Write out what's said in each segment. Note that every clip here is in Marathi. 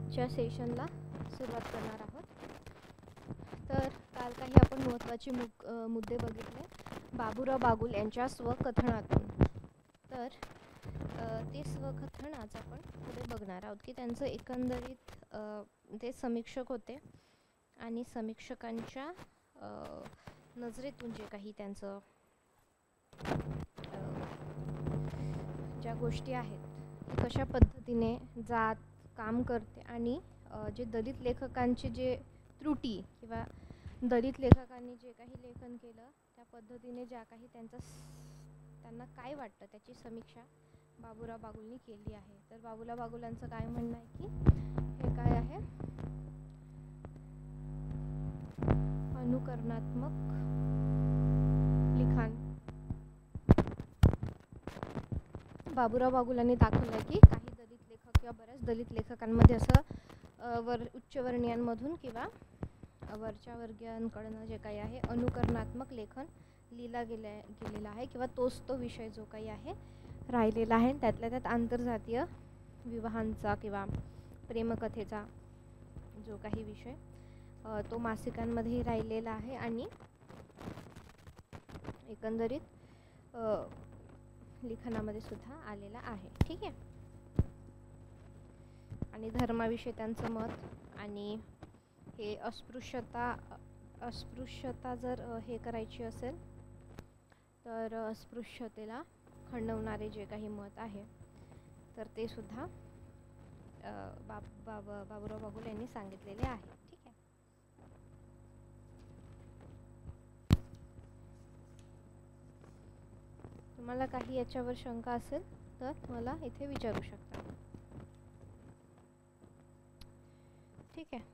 आजच्या सेशनला सुरुवात करणार आहोत. तर काल काही आपण महत्त्वाचे मुद्दे बघितले बाबूराव बागुल यांच्या स्वकथनातून. तर ते स्वकथन आज आपण पुढे बघणार आहोत की त्यांचं एकंदरीत ते समीक्षक होते आणि समीक्षकांच्या नजरेतून जे काही त्यांचं ज्या गोष्टी आहेत ते कशा पद्धतीने जात काम करते आणि जे दलित लेखकांचे जे त्रुटी किंवा दलित लेखकांनी जे काही लेखन केलं त्या पद्धतीने ज्या काही त्यांना काय वाटतं त्याची समीक्षा बाबूराव बागुलनी केली आहे. तर बाबूराव बागुलांचं काय म्हणणं आहे की हे काय आहे, अनुकरणात्मक लिखाण. बाबूराव बागुलांनी दाखवलं की काही दलित लेखक किंवा बऱ्याच दलित लेखकांमध्ये असं उच्चवर्णीयांमधून किंवा वरच्या वर्गीयांकडनं जे काही आहे अनुकरणात्मक लेखन लिहिला गेलेला आहे किंवा तोच तो विषय जो काही आहे राहिलेला आहे. त्यातल्या त्यात आंतरजातीय विवाहांचा किंवा प्रेमकथेचा जो काही विषय तो मासिकांमध्येही राहिलेला आहे आणि एकंदरीत लिखाणामध्ये सुद्धा आलेला आहे. ठीक आहे. आणि धर्माविषयी त्यांचं मत आणि हे अस्पृश्यता जर हे करायची असेल तर अस्पृश्यतेला खंडवणारे जे काही मत आहे तर ते सुद्धा बाबूराव बागुल यांनी सांगितलेले आहे. ठीक आहे. तुम्हाला काही याच्यावर शंका असेल तर मला इथे विचारू शकता. ठीक आहे.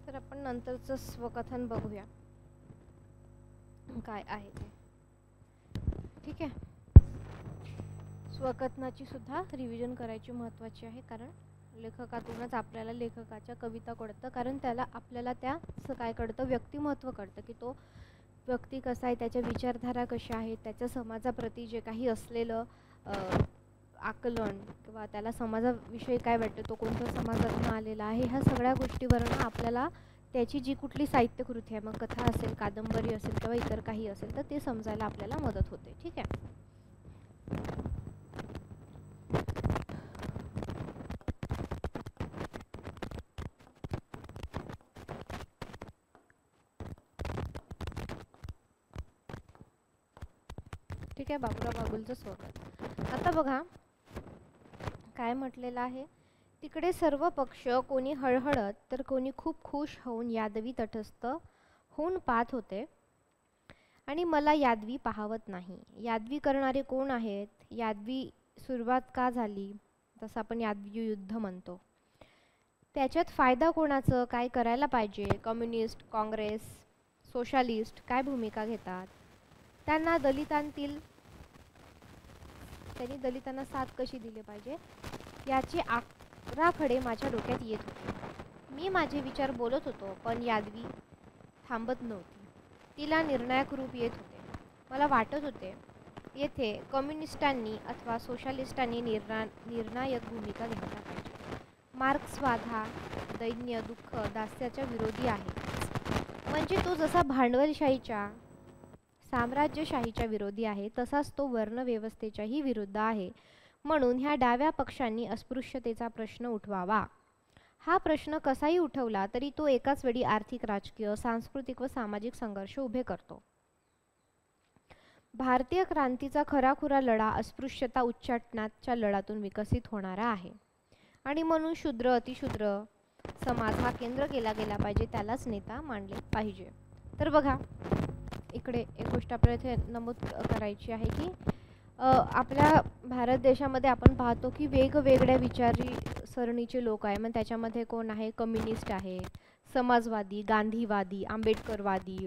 तर आपण नंतरचं स्वकथन बघूया काय आहे ते. ठीक आहे. स्वकथनाची सुद्धा रिव्हिजन करायची महत्त्वाची आहे कारण लेखकातूनच आपल्याला लेखकाच्या कविता कळतं. कारण आपल्याला त्याचं काय कळतं, व्यक्तिमत्व कळतं की तो व्यक्ती कसा आहे, त्याच्या विचारधारा कशा आहेत, त्याच्या समाजाप्रती जे काही असलेलं आकलन किंवा त्याला समाजाविषयी काय वाटतं, तो कोणत्या समाजातून आलेला आहे, ह्या सगळ्या गोष्टीवरून आपल्याला त्याची जी कुठली साहित्यकृती आहे, मग कथा असेल, कादंबरी असेल किंवा इतर काही असेल तर ते समजायला आपल्याला मदत होते. ठीक आहे. ठीक आहे. बाबूराव बागुलचं स्वागत. आता बघा काय म्हटलेलं आहे, तिकडे सर्व पक्ष कोणी हळहळत तर कोणी खूप खुश होऊन यादवी तटस्थ होऊन पाहत होते आणि मला यादवी पाहावत नाही. यादवी करणारे कोण आहेत, यादवी सुरुवात का झाली, जसं आपण यादवी युद्ध म्हणतो, त्याच्यात फायदा कोणाचं, काय करायला पाहिजे, कम्युनिस्ट, काँग्रेस, सोशालिस्ट काय भूमिका घेतात, त्यांनी दलितांना साथ कशी दिली पाहिजे याचे आराखडे माझ्या डोक्यात येत होते. मी माझे विचार बोलत होतो पण यादवी थांबत नव्हती. तिला निर्णायक रूप येत होते. मला वाटत होते येथे कम्युनिस्टांनी अथवा सोशालिस्टांनी निर्णायक भूमिका घ्यायला पाहिजे. मार्क्सवाद हा दैन्य, दुःख, दास्याच्या विरोधी आहे. म्हणजे तो जसा भांडवलशाहीच्या, साम्राज्यशाहीच्या विरोधी आहे तसाच तो वर्णव्यवस्थेच्याही विरुद्ध आहे. म्हणून ह्या डाव्या पक्षांनी अस्पृश्यतेचा प्रश्न उठवावा. हा प्रश्न कसाही उठवला तरी तो एकाच वेळी आर्थिक, राजकीय, सांस्कृतिक व सामाजिक संघर्ष उभे करतो. भारतीय क्रांतीचा खराखुरा लढा अस्पृश्यता उच्चाटनाच्या लढ्यातून विकसित होणारा आहे आणि म्हणून शूद्र, अतिशूद्र समाज हा केंद्र केला गेला पाहिजे, त्यालाच नेता मानले पाहिजे. तर बघा इकडे एक गोष्ट आपल्याला इथे नमूद करायची आहे की आपल्या भारत देशामध्ये आपण पाहतो की वेगवेगळ्या विचारी सरणीचे लोक आहे. मग त्याच्यामध्ये कोण आहे, कम्युनिस्ट आहे, समाजवादी, गांधीवादी, आंबेडकरवादी,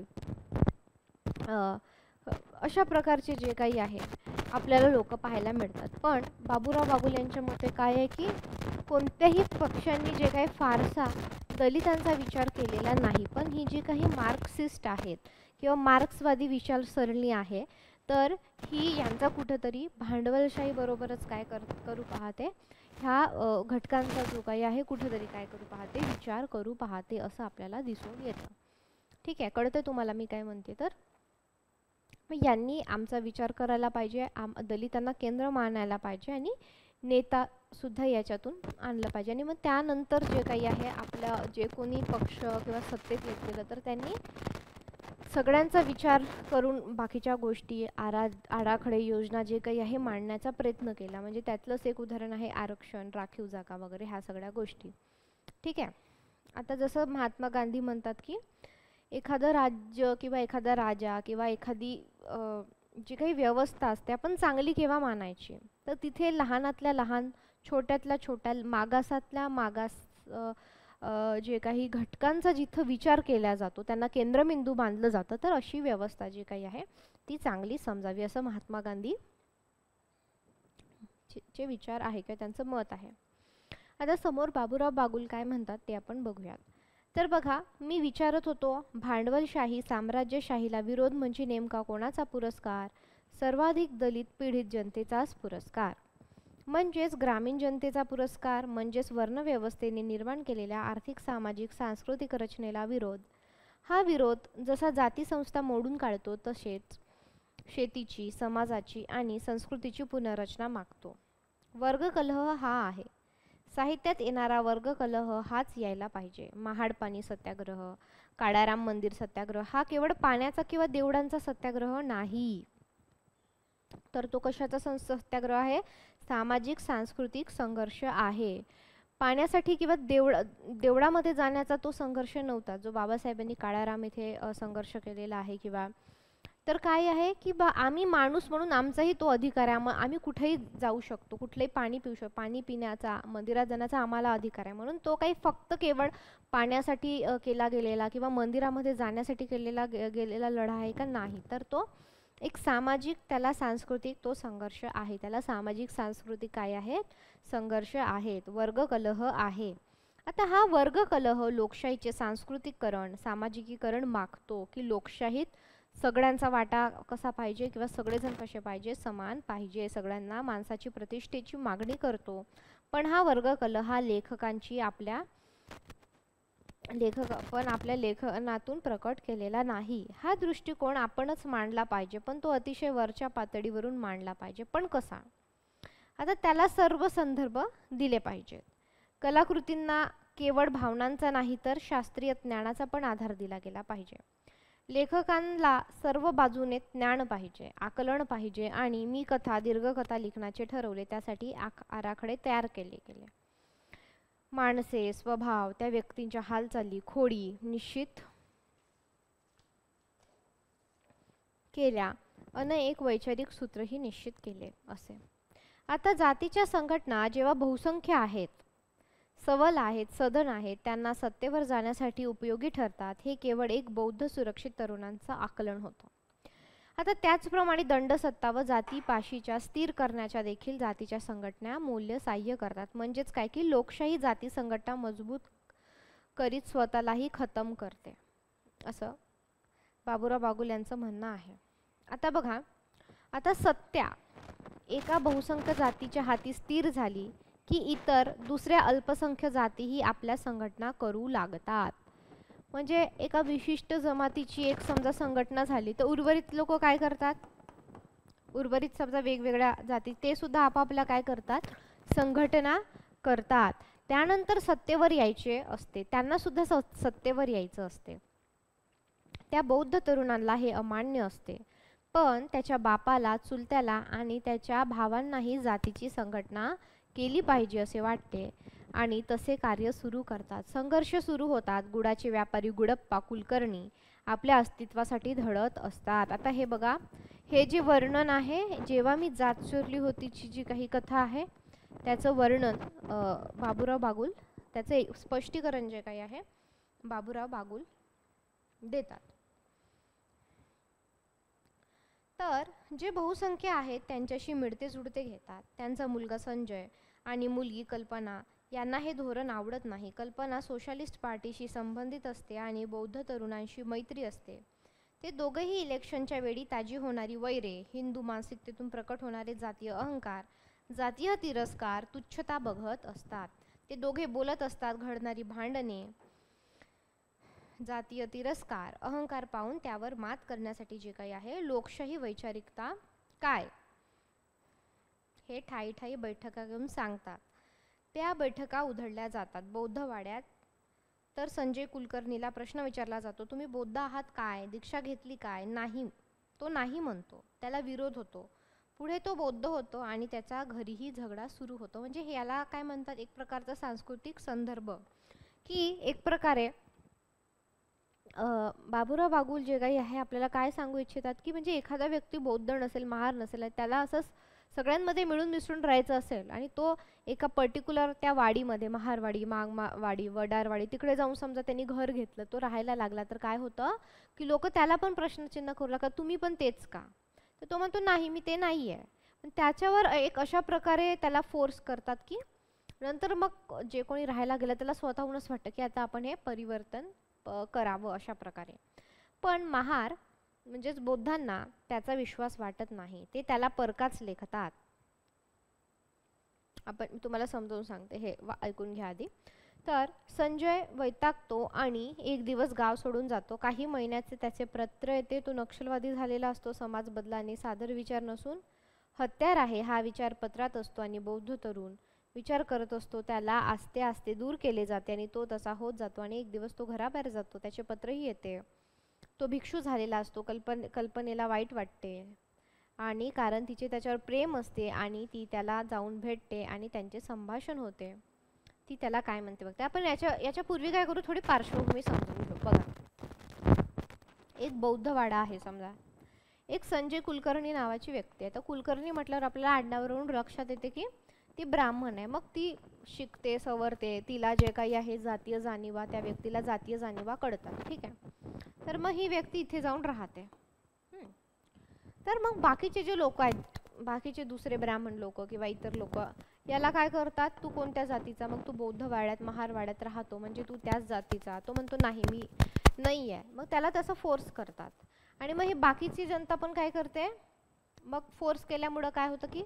अशा प्रकारचे जे काही आहे आपल्याला लोक पाहायला मिळतात. पण बाबूराव बागुल यांच्या मते काय आहे की कोणत्याही पक्षांनी जे काही फारसा दलितांचा विचार केलेला नाही, पण ही जी काही मार्क्सिस्ट आहेत किंवा मार्क्सवादी विचारसरणी आहे, तर ही यांचा कुठेतरी भांडवलशाही बरोबरच काय करू पाहते, ह्या घटकांचा जो काही आहे कुठेतरी काय करू पाहते, विचार करू पाहते असं आपल्याला दिसून येतं. ठीक आहे, कळतं तुम्हाला मी काय म्हणते. तर मग यांनी आमचा विचार करायला पाहिजे, दलितांना केंद्र मानायला पाहिजे आणि नेता सुद्धा याच्यातून आणलं पाहिजे. आणि मग त्यानंतर जे काही आहे आपल्या जे कोणी पक्ष किंवा सत्तेत येत गेलं तर त्यांनी सगळ्यांचा विचार करून बाकीच्या गोष्टी आराखडे योजना जे काही आहे मांडण्याचा प्रयत्न केला. म्हणजे त्यातलंच एक उदाहरण आहे आरक्षण, राखीव जागा वगैरे ह्या सगळ्या गोष्टी. ठीक आहे, आता जसं महात्मा गांधी म्हणतात की एखादं राज्य किंवा एखादा राजा किंवा एखादी जी काही व्यवस्था असते आपण चांगली केव्हा मानायची, तर तिथे लहानातल्या लहान, छोट्यातल्या छोट्या, मागासातल्या मागास जे काही घटकांचा जिथं विचार केला जातो त्यांना केंद्रबिंदू मानलं जातं, तर अशी व्यवस्था जी काही आहे ती चांगली समजावी असं महात्मा गांधी चे विचार आहे किंवा त्यांचं मत आहे. आता समोर बाबूराव बागुल काय म्हणतात ते आपण बघूयात. तर बघा, मी विचारत होतो भांडवलशाही साम्राज्यशाहीला विरोध म्हणजे नेमका कोणाचा पुरस्कार? सर्वाधिक दलित पीडित जनतेचाच पुरस्कार, म्हणजेच ग्रामीण जनतेचा पुरस्कार, म्हणजेच वर्णव्यवस्थेने निर्माण केलेल्या आर्थिक सामाजिक सांस्कृतिक रचनेला विरोध. हा विरोध जसा जाती संस्था मोडून काढतो तसेच शेतीची, समाजाची आणि संस्कृतीची पुनर्रचना मागतो. वर्गकलह हा आहे. साहित्यात येणारा वर्गकलह हाच यायला पाहिजे. महाडपाणी सत्याग्रह, काळाराम मंदिर सत्याग्रह हा केवळ पाण्याचा किंवा देवडांचा सत्याग्रह नाही, तर तो कशाचा सत्याग्रह आहे? सामाजिक सांस्कृतिक संघर्ष आहे. पाण्यासाठी किंवा देवळामध्ये जाण्याचा तो संघर्ष नव्हता जो बाबासाहेबांनी काळाराम येथे संघर्ष केलेला आहे. किंवा तर काय आहे की आम्ही माणूस म्हणून आमचाही तो अधिकार आहे, आम्ही कुठेही जाऊ शकतो, कुठलेही पाणी पिऊ शकतो, पाणी पिण्याचा, मंदिरात जाण्याचा आम्हाला अधिकार आहे. म्हणून तो काही फक्त केवळ पाण्यासाठी केला गेलेला किंवा मंदिरामध्ये जाण्यासाठी गेलेला लढा आहे का? नाही, तर तो एक सामाजिक, त्याला सांस्कृतिक तो संघर्ष आहे. त्याला सामाजिक सांस्कृतिक काय आहेत? संघर्ष आहेत, वर्गकलह आहे. आता हा वर्गकलह लोकशाहीचे सांस्कृतिकरण, सामाजिकीकरण मागतो की लोकशाहीत सगळ्यांचा वाटा कसा पाहिजे किंवा सगळेजण कसे पाहिजे? समान पाहिजे, सगळ्यांना माणसाची प्रतिष्ठेची मागणी करतो. पण हा वर्गकलह हा लेखकांची आपल्या लेखनातून प्रकट केलेला नाही. हा दृष्टिकोन आपणच मांडला पाहिजे, पण तो अतिशय वरच्या पातळीवरून मांडला पाहिजे. पण कसा? आता त्याला सर्व संदर्भ दिले पाहिजेत. कलाकृतींना केवळ भावनांचा नाही तर शास्त्रीय ज्ञानाचा पण आधार दिला गेला पाहिजे. लेखकांना सर्व बाजूने ज्ञान पाहिजे, आकलन पाहिजे. आणि मी कथा, दीर्घकथा लिखनाचे ठरवले, त्यासाठी आराखडे तयार केले गेले. माणसे, स्वभाव, त्या व्यक्तींच्या हालचाली, खोडी निश्चित केल्या, अनेक वैचारिक सूत्रही निश्चित केले असे. आता जातीच्या संघटना जेव्हा बहुसंख्य आहेत, सबल आहेत, सधन आहेत, त्यांना सत्तेवर जाण्यासाठी उपयोगी ठरतात, हे केवळ एक बौद्ध सुरक्षित तरुणांचं आकलन होतं. आता त्याचप्रमाणे दंडसत्ता व जातीपाशीच्या स्थिर करण्याच्या देखील जातीच्या संघटना मूल्य सहाय्य करतात. म्हणजेच काय की लोकशाही जाती संघटना मजबूत करीत स्वतःलाही खतम करते, असं बाबूराव बागुल यांचं म्हणणं आहे. आता बघा, आता सत्ता एका बहुसंख्य जातीच्या हाती स्थिर झाली की इतर दुसऱ्या अल्पसंख्य जातीही आपल्या संघटना करू लागतात. म्हणजे एका विशिष्ट जमातीची एक समजा संघटना झाली तर उर्वरित लोक काय करतात? उर्वरित समजा वेगवेगळ्या जाती ते सुद्धा आपापल्या काय करतात? संघटना करतात. त्यानंतर सत्तेवर यायचे असते, त्यांना सुद्धा सत्तेवर यायचं असते. त्या बौद्ध तरुणांना हे अमान्य असते, पण त्याच्या बापाला, चुलत्याला आणि त्याच्या भावांनाही जातीची संघटना केली पाहिजे असे वाटते आणि तसे कार्य सुरू करतात. संघर्ष सुरू होतात. गुडाचे व्यापारी गुडप्पा कुलकर्णी आपल्या अस्तित्वासाठी धडत असतात. आता हे बघा, हे जे वर्णन आहे, जेव्हा मी जात चोरली होतीची जी काही कथा आहे त्याचं वर्णन बाबूराव बागुल, त्याचं स्पष्टीकरण जे काही आहे बाबूराव बागुल देतात. तर जे बहुसंख्य आहेत त्यांच्याशी मिळते जुळते घेतात. त्यांचा मुलगा संजय आणि मुलगी कल्पना यांना हे धोरण आवडत नाही. कल्पना सोशलिस्ट पार्टीशी संबंधित असते आणि बौद्ध तरुणांशी मैत्री असते. ते दोघेही इलेक्शनच्या वेळी ताजी होणारी वैरे, हिंदू मानसिकतेतून प्रकट होणारे जातीय अहंकार, जातीय तिरस्कार, तुच्छता बघत असतात. ते दोघे बोलत असतात. घडणारी भांडणे, जातीय तिरस्कार, अहंकार पाहून त्यावर मात करण्यासाठी जे काही आहे लोकशाही वैचारिकता काय, हे ठाई ठाई बैठका घेऊन सांगतात. त्या बैठका उधळल्या जातात. बौद्ध वाड्यात तर संजय कुलकर्णीला प्रश्न विचारला जातो, तुम्ही बौद्ध आहात काय, दीक्षा घेतली काय? नाही, तो नाही म्हणतो. त्याला विरोध होतो. पुढे तो बौद्ध होतो आणि त्याचा घरीही झगडा सुरू होतो. म्हणजे याला काय म्हणतात, एक प्रकारचा सांस्कृतिक संदर्भ, की एक प्रकारे बाबुराव बागुल जे काही आहे आपल्याला काय सांगू इच्छितात, की म्हणजे एखादा व्यक्ती बौद्ध नसेल, महार नसेल, त्याला असंच सगळ्यांमध्ये मिळून मिसळून राहायचं असेल आणि तो एका पर्टिक्युलर त्या वाडीमध्ये, महारवाडी, वाडी, वडारवाडी, तिकडे जाऊन समजा त्यांनी घर घेतलं, तो राहायला लागला, तर काय होतं की लोक त्याला पण प्रश्नचिन्ह करू लागतात, तुम्ही पण तेच का? तर तो म्हणतो नाही, मी ते नाही आहे. पण त्याच्यावर एक अशा प्रकारे त्याला फोर्स करतात की नंतर मग जे कोणी राहायला गेलं त्याला स्वतःहूनच वाटतं की आता आपण हे परिवर्तन करावं अशा प्रकारे. पण महार म्हणजेच बौद्धांना त्याचा विश्वास वाटत नाही. ते त्याला परकाच लेखतात. आपण तुम्हाला समजावून सांगते, हे ऐकून घ्या आधी. तर संजय वैतागतो आणि एक दिवस गाव सोडून जातो. काही महिन्याचे त्याचे पत्र येते. तो नक्षलवादी झालेला असतो. समाज बदलाने सादर विचार नसून हत्यार आहे हा विचार पत्रात असतो आणि बौद्ध तरुण विचार करत असतो. त्याला आस्ते आस्ते दूर केले जाते आणि तो तसा होत जातो आणि एक दिवस तो घराबाहेर जातो. त्याचे पत्रही येते. तो भिक्षू झालेला असतो. कल्पनेला वाईट वाटते आणि कारण तिचे त्याच्यावर प्रेम असते आणि ती त्याला जाऊन भेटते आणि त्यांचे संभाषण होते. ती त्याला काय म्हणते बघते. आपण याच्या पूर्वी काय करू, थोडी पार्श्वभूमी समजून घेऊ. बघा, एक बौद्ध वाडा आहे समजा. एक संजय कुलकर्णी नावाची व्यक्ती आहे. तर कुलकर्णी म्हटल्यावर आपल्याला आडनावावरून लक्षात येते की ती ब्राह्मण आहे. मग ती शिकते, सवरते, तिला जे काही आहे जातीय जाणीवा, त्या व्यक्तीला जातीय जाणीवा कळतात. ठीक आहे. तर मग ही व्यक्ती इथे जाऊन राहते. तर मग बाकीचे जे लोक आहेत, बाकीचे दुसरे ब्राह्मण लोक किंवा इतर लोक याला काय करतात, तू कोणत्या जातीचा? मग तू बौद्ध वाड्यात, महार वाड्यात राहतो म्हणजे तू त्याच जातीचा. तो म्हणतो नाही, मी नाही आहे. मग त्याला तसं फोर्स करतात आणि मग ही बाकीची जनता पण काय करते, मग फोर्स केल्यामुळं काय होतं की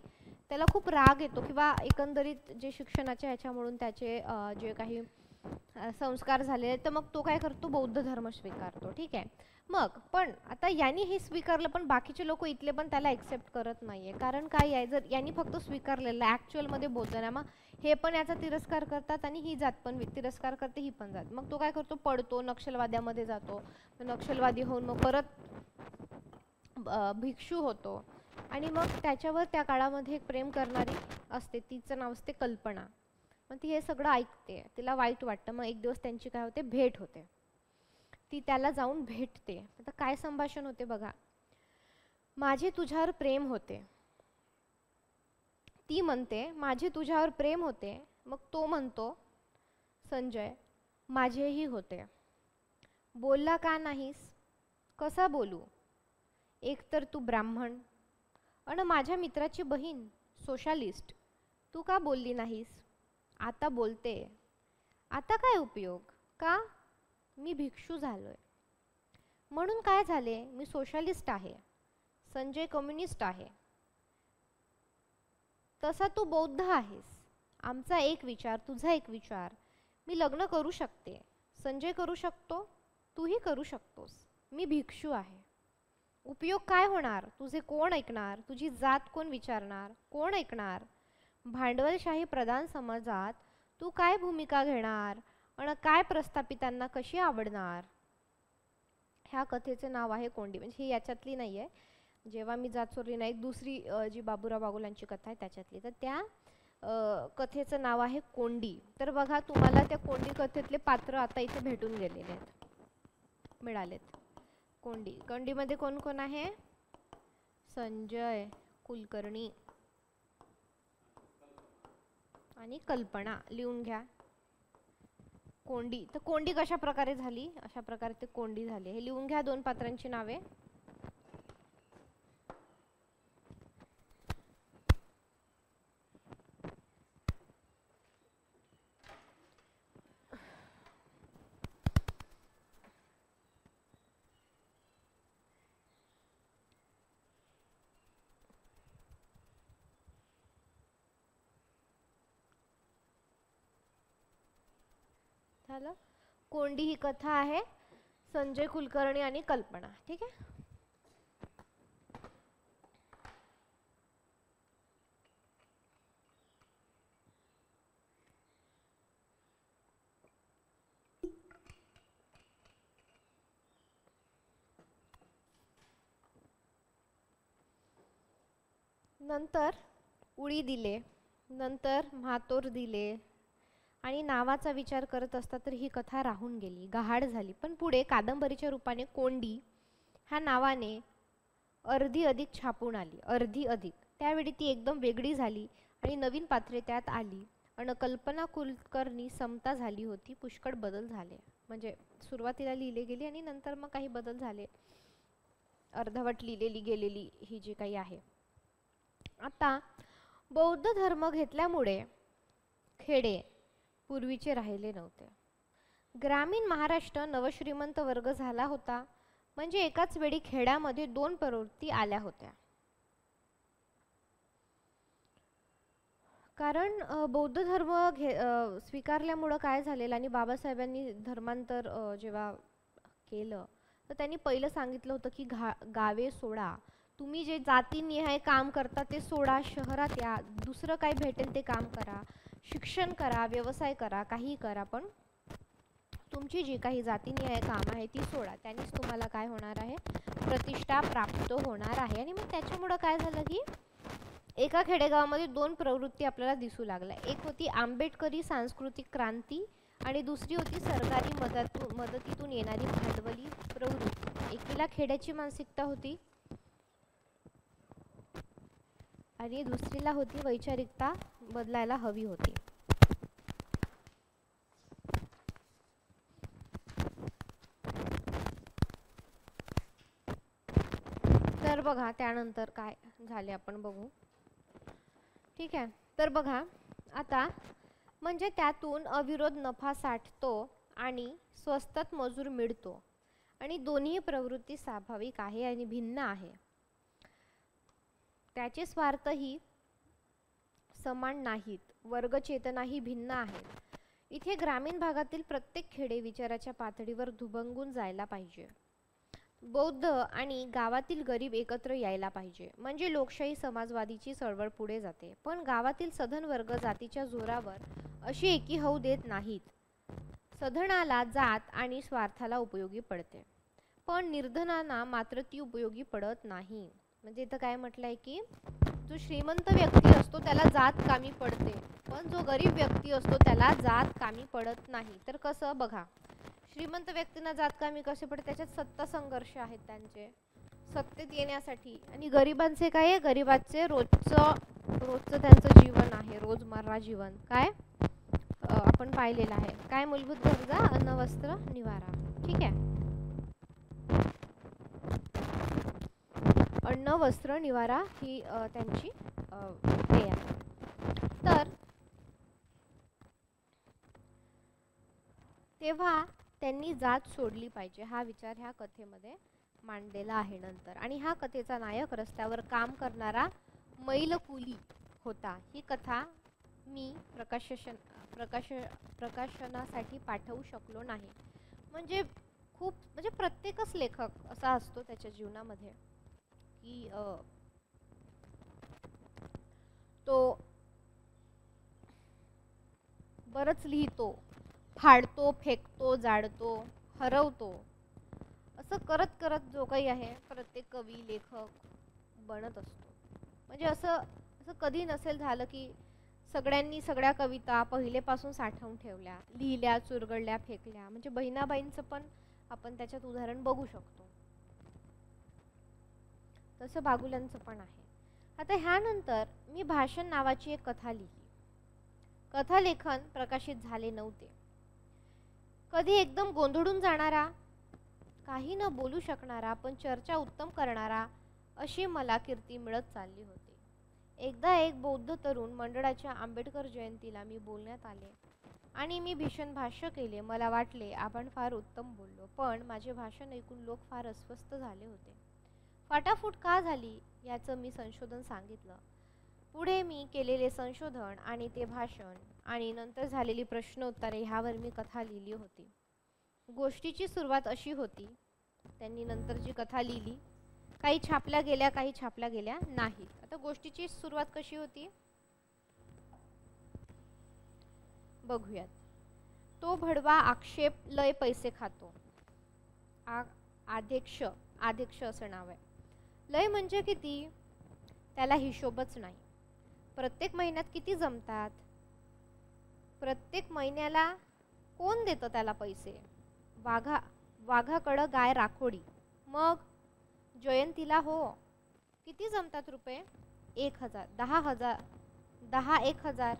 त्याला खूप राग येतो किंवा एकंदरीत जे शिक्षणाच्या ह्याच्यामुळून त्याचे जे काही संस्कार झाले, तर मग तो काय करतो, बौद्ध धर्म स्वीकारतो. ठीक आहे. मग पण आता यांनी हे स्वीकारलं, पण बाकीचे लोक इथले पण त्याला एक्सेप्ट करत नाहीये. कारण काय आहे, जर यांनी फक्त स्वीकारलेलं ॲक्च्युअलमध्ये बौद्ध नाही, मग हे पण याचा तिरस्कार करतात आणि ही जात पण तिरस्कार करते, ही पण जात. मग तो काय करतो, पडतो, नक्षलवाद्यामध्ये जातो. नक्षलवादी होऊन मग परत भिक्षू होतो आणि मग त्याच्यावर त्या काळामध्ये एक प्रेम करणारी असते, तिचं नाव असते कल्पना. मग ती हे सगळं ऐकते, तिला वाईट वाटतं. मग एक दिवस त्यांची काय होते, भेट होते. ती त्याला जाऊन भेटते. आता काय संभाषण होते बघा. माझे तुझ्यावर प्रेम होते. ती म्हणते माझे तुझ्यावर प्रेम होते. मग तो म्हणतो संजय, माझेही होते. बोलला का नाहीस? कसा बोलू? एकतर तू ब्राह्मण आणि माझ्या मित्राची बहीण सोशालिस्ट. तू का बोलली नाहीस? आता बोलते. आता काय उपयोग? का? मी भिक्षू झालोय. म्हणून काय झाले? मी सोशलिस्ट आहे. संजय कम्युनिस्ट आहे. तसा तू बौद्ध आहेस. आमचा एक विचार, तुझा एक विचार. मी लग्न करू शकते. संजय करू शकतो. तूही करू शकतोस. मी भिक्षू आहे. उपयोग काय होणार? तुझे कोण ऐकणार? तुझी जात कोण विचारणार? कोण ऐकणार? भांडवलशाही प्रधान समाजात तू काय भूमिका घेणार आणि काय प्रस्थापितांना कशी आवडणार? ह्या कथेचे नाव आहे कोंडी. म्हणजे ही याच्यातली नाही आहे. जेव्हा मी जात चोरली नाही, एक दुसरी जी बाबुराव बागुलांची कथा आहे त्याच्यातली. तर त्या कथेचं नाव आहे कोंडी. तर बघा, तुम्हाला त्या कोंडी कथेतले पात्र आता इथे भेटून गेलेले आहेत, मिळालेत. कोंडीमध्ये कोण कोण आहे? संजय, कुलकर्णी आणि कल्पना. लिहून घ्या. कोंडी. तर कोंडी कशा प्रकारे झाली? अशा प्रकारे ते कोंडी झाले. हे लिहून घ्या, दोन पात्रांची नावे. झालं. कोंडी ही कथा आहे संजय कुलकर्णी आणि कल्पना. ठीक आहे. नंतर उडी दिले, नंतर म्हातोर दिले आणि नावाचा विचार करत असता तर ही कथा राहून गेली, गहाड झाली. पण पुढे कादंबरीच्या रूपाने कोंडी ह्या नावाने अर्धी अधिक छापून आली, अर्धी अधिक. त्यावेळी ती एकदम वेगळी झाली आणि नवीन पात्रे त्यात आली आणि कल्पना कुलकर्णी समता झाली होती. पुष्कळ बदल झाले, म्हणजे सुरुवातीला लिहिले गेली आणि नंतर मग काही बदल झाले. अर्धवट लिहिलेली गेलेली ही जी काही आहे. आता बौद्ध धर्म घेतल्यामुळे खेडे पूर्वीचे राहिले नव्हते. ग्रामीण महाराष्ट्र नवश्रीमंत वर्ग झाला होता. म्हणजे एकाच वेळी खेड्यामध्ये दोन प्रवृत्ती आल्या होत्या. कारण बौद्ध धर्म स्वीकारल्यामुळं काय झालेलं आणि बाबासाहेबांनी धर्मांतर जेव्हा केलं तर त्यांनी पहिलं सांगितलं होतं की गावे सोडा, तुम्ही जे जातीनिहाय काम करता ते सोडा, शहरात या, दुसरं काय भेटेल ते काम करा, शिक्षण करा, व्यवसाय करा, काही करा, पण तुमची जी काही जातीनिहाय काम आहे ती सोडा. त्यानेच तुम्हाला काय होणार आहे, प्रतिष्ठा प्राप्त होणार आहे. आणि मग त्याच्यामुळं काय झालं की एका खेडेगावामध्ये दोन प्रवृत्ती आपल्याला दिसू लागल्या. एक होती आंबेडकरी सांस्कृतिक क्रांती आणि दुसरी होती सरकारी मदतीतून येणारी भांडवली प्रवृत्ती. एकीला खेड्याची मानसिकता होती आणि दुसरीला होती वैचारिकता बदलायला हवी होती. तर बघा त्यानंतर काय झाले आपण बघू. ठीक आहे. तर बघा आता म्हणजे त्यातून अविरोध नफा साठतो आणि स्वस्तात मजूर मिळतो आणि दोन्ही प्रवृत्ती स्वाभाविक आहे आणि भिन्न आहे. त्याचे स्वार्थही समान नाहीत, वर्गचेतनाही भिन्न आहे. इथे ग्रामीण भागातील प्रत्येक खेडे विचाराच्या पातळीवर दुभंगून जायला पाहिजे. बौद्ध आणि गावातील गरीब एकत्र यायला पाहिजे, म्हणजे लोकशाही समाजवादीची चळवळ पुढे जाते. पण गावातील सधन वर्ग जातीच्या जोरावर अशी एकी होऊ देत नाहीत. सधनाला जात आणि स्वार्थाला उपयोगी पडते, पण निर्धनांना मात्र ती उपयोगी पडत नाही. म्हणजे इथं काय म्हटलंय की जो श्रीमंत व्यक्ती असतो त्याला जात कामी पडते, पण जो गरीब व्यक्ती असतो त्याला जात कामी पडत नाही. तर कसं बघा, श्रीमंत व्यक्तींना जात कामी कसे पडते, त्याच्यात सत्ता संघर्ष आहेत त्यांचे सत्तेत येण्यासाठी. आणि गरिबांचे काय आहे, गरिबांचे रोजचं त्यांचं जीवन आहे, रोजमर्रा जीवन काय आपण पाहिलेलं आहे. काय मूलभूत गरजा, अन्न वस्त्र निवारा. ठीक आहे, अन्न वस्त्र निवारा ही त्यांची हे आहे. तर तेव्हा त्यांनी जात सोडली पाहिजे हा विचार ह्या कथेमध्ये मांडलेला आहे नंतर. आणि हा कथेचा नायक रस्त्यावर काम करणारा मैलकुली होता. ही कथा मी प्रकाशनासाठी पाठवू शकलो नाही. म्हणजे प्रत्येकच लेखक असा असतो त्याच्या जीवनामध्ये की तो बरंच लिहितो, फाडतो, फेकतो, जाळतो, हरवतो. असं करत करत जो काही आहे प्रत्येक कवी लेखक बनत असतो. म्हणजे असं कधी नसेल झालं की सगळ्यांनी सगळ्या कविता पहिलेपासून साठवून ठेवल्या, लिहिल्या, चुरगळल्या, फेकल्या. म्हणजे बहिणाबाईंचं पण आपण त्याच्यात उदाहरण बघू शकतो. तसं बागुल्यांचं पण आहे. आता ह्यानंतर मी भाषण नावाची एक कथा लिहिली. कथालेखन प्रकाशित झाले नव्हते. कधी एकदम गोंधळून जाणारा, काही न बोलू शकणारा पण चर्चा उत्तम करणारा, अशी मला कीर्ती मिळत चालली होती. एकदा एक बौद्ध तरुण मंडळाच्या आंबेडकर जयंतीला मी बोलण्यात आले आणि मी भीषण भाष्य केले. मला वाटले आपण फार उत्तम बोललो, पण माझे भाषण ऐकून लोक फार अस्वस्थ झाले होते. फाटाफूट का झाली याचं मी संशोधन सांगितलं. पुढे मी केलेले संशोधन आणि ते भाषण आणि नंतर झालेली प्रश्नोत्तरे ह्यावर मी कथा लिहिली होती. गोष्टीची सुरुवात अशी होती, त्यांनी नंतर जी कथा लिहिली, काही छापल्या गेल्या, काही छापल्या गेल्या नाही. आता गोष्टीची सुरुवात कशी होती बघूयात. तो भडवा आक्षेप लय पैसे खातो. आध्यक्ष असं नाव आहे. लय म्हणजे किती, त्याला हिशोबच नाही. प्रत्येक महिन्यात किती जमतात, प्रत्येक महिन्याला कोण देतं त्याला पैसे. वाघाकडं गाय राखोडी. मग जयंतीला हो किती जमतात रुपये, 1000, 10,000, 10,000,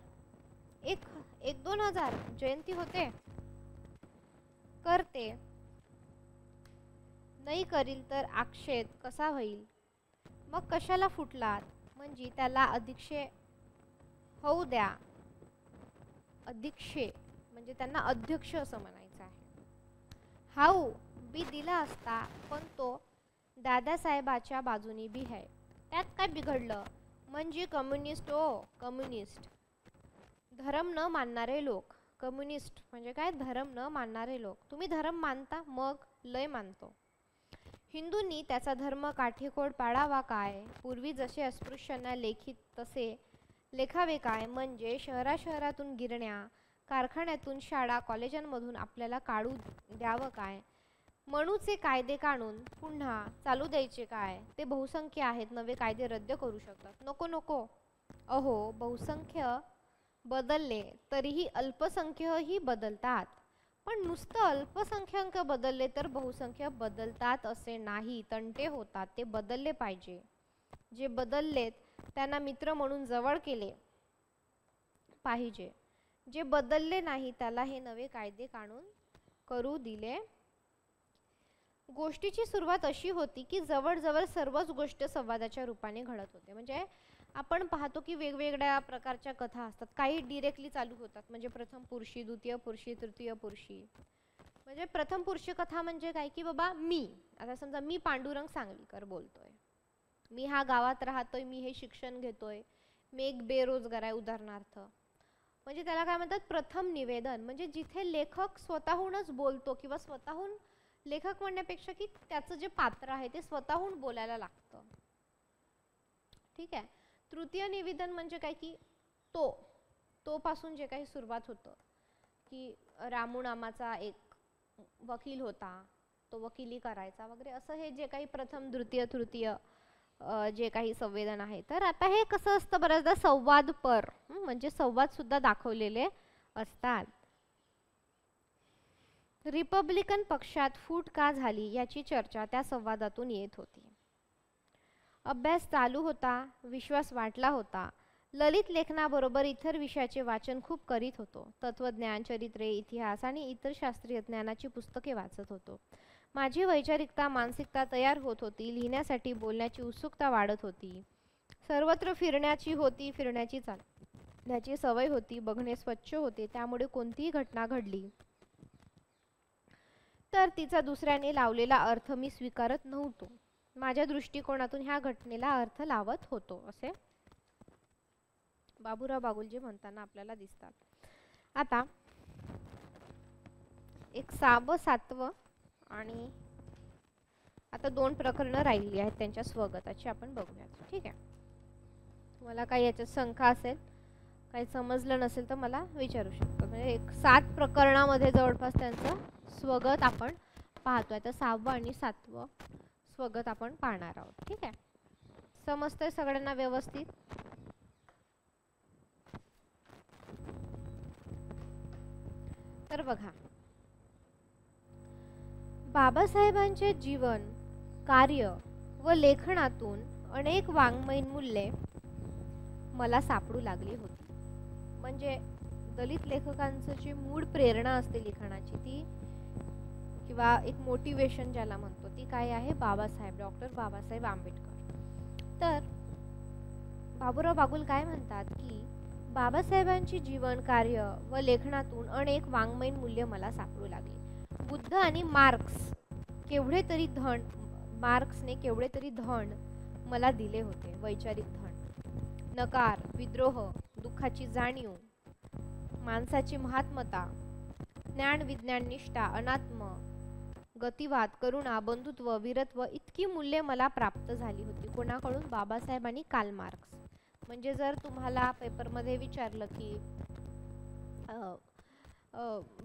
1,000-2,000 जयंती होते. करते, नाही करील तर आक्षेप कसा होईल. मग कशाला फुटलात, म्हणजे त्याला अध्यक्षे होऊ द्या. अध्यक्षे म्हणजे त्यांना अध्यक्ष असं म्हणायचं आहे. हाऊ बी दिला असता, पण तो दादासाहेबाच्या बाजूनी बी आहे. त्यात काय बिघडलं, म्हणजे कम्युनिस्ट हो कम्युनिस्ट. धर्म न मानणारे लोक. कम्युनिस्ट म्हणजे काय, धर्म न मानणारे लोक. तुम्ही धर्म मानता, मग लय मानतो. हिंदूंनी त्याचा धर्म काठीकोड पाळावा काय. पूर्वी जसे अस्पृश्यांना लेखित तसे लेखावे काय. म्हणजे शहरातून गिरण्या, कारखान्यातून शाळा कॉलेजांमधून आपल्याला काढू द्यावं काय. म्हणूचे कायदे काढून पुन्हा चालू द्यायचे काय. ते बहुसंख्य आहेत, नवे कायदे रद्द करू शकतात. नको नको. अहो, बहुसंख्य बदलले तरीही अल्पसंख्यही बदलतात. पण नुसतं अल्पसंख्याक बदलले तर बहुसंख्य बदलतात असे नाही. तंटे होतात, ते बदलले पाहिजे. जे बदललेत त्यांना मित्र म्हणून जवळ केले पाहिजे. जे बदलले नाही त्याला हे नवे कायदे काढून करू दिले. गोष्टीची सुरुवात अशी होती की जवळजवळ सर्वच गोष्ट संवादाच्या रूपाने घडत होते. म्हणजे आपण पाहतो की वेगवेगळ्या प्रकारच्या कथा असतात. काही डिरेक्टली चालू होतात, म्हणजे प्रथम पुरुषी, द्वितीय पुरुषी, तृतीय पुरुषी. म्हणजे प्रथम पुरुषी कथा म्हणजे काय की बाबा मी, आता समजा मी पांडुरंग सांगलीकर बोलतोय, मी ह्या गावात राहतोय, मी हे शिक्षण घेतोय, मी एक बेरोजगार आहे उदाहरणार्थ. म्हणजे त्याला काय म्हणतात, प्रथम निवेदन. म्हणजे जिथे लेखक स्वतःहूनच बोलतो किंवा स्वतःहून, लेखक म्हणण्यापेक्षा की त्याचं जे पात्र आहे ते स्वतःहून बोलायला लागतं. ठीक आहे. तृतीय निवेदन म्हणजे काय की तो पासून जे काही सुरुवात होतं की रामू नामाचा एक वकील होता, तो वकिली करायचा वगैरे, असं हे जे काही प्रथम द्वितीय तृतीय जे काही संवेदन आहे. तर आता हे कसं असतं, बऱ्याचदा संवादपर म्हणजे संवाद सुद्धा दाखवलेले असतात. रिपब्लिकन पक्षात फूट का झाली याची चर्चा त्या संवादातून येत होती. अभ्यास चालू होता, विश्वास वाटला होता. ललित लेखनाबरोबर इतर विषयाचे वाचन खूप करीत होतो. तत्वज्ञान, चरित्रे, इतिहास आणि इतर शास्त्रीय ज्ञानाची पुस्तके वाचत होतो. माझी वैचारिकता, मानसिकता तयार होत होती. लिहिण्यासाठी बोलण्याची उत्सुकता वाढत होती. सर्वत्र फिरण्याची चालण्याची सवय होती. बघणे स्वच्छ होते, त्यामुळे कोणतीही घटना घडली तर तिचा दुसऱ्याने लावलेला अर्थ मी स्वीकारत नव्हतो. माझ्या दृष्टिकोनातून ह्या घटनेला अर्थ लावत होतो, असे बाबूराव बागुलजी म्हणताना आपल्याला दिसतात. आता एक 6व 7व आणि आता 2 प्रकरणं राहिली आहेत त्यांच्या स्वगताची, आपण बघूयात. ठीक आहे. तुम्हाला काही याच्यात शंका असेल, काही समजलं नसेल तर मला विचारू शकतो. म्हणजे एक 7 प्रकरणामध्ये जवळपास त्यांचं स्वगत आपण पाहतोय. तर 6वं आणि 7वं स्वगत आपण पाहणार आहोत. ठीक आहे. समजतंय सगळ्यांना व्यवस्थित? तर बघा, बाबासाहेबांचे जीवन, कार्य व लेखनातून अनेक वाङ्मयीन मूल्ये मला सापडू लागली होती. म्हणजे दलित लेखकांचं जी मूळ प्रेरणा असते लिखाणाची, ती किंवा एक मोटिवेशन ज्याला म्हणतो, ती काय आहे, डॉक्टर बाबासाहेब आंबेडकर. तर बाबूराव बागुल काय म्हणतात की बाबासाहेबांची जीवन, कार्य व लेखनातून अनेक वाङ्मयीन मूल्य मला सापडू लागली. बुद्ध आणि मार्क्सने केवढे तरी धन मला दिले होते, वैचारिक धन. नकार, विद्रोह, दुःखाची जाणीव, माणसाची महात्मता, ज्ञान, विज्ञान, निष्ठा, अनात्म, गतिवाद, करुणा, बंधुत्व, वीरत्व इतकी मूल्ये मला प्राप्त झाली होती. कोणाकडून? बाबासाहेब आणि कार्ल मार्क्स. म्हणजे जर तुम्हाला पेपरमध्ये विचारलं की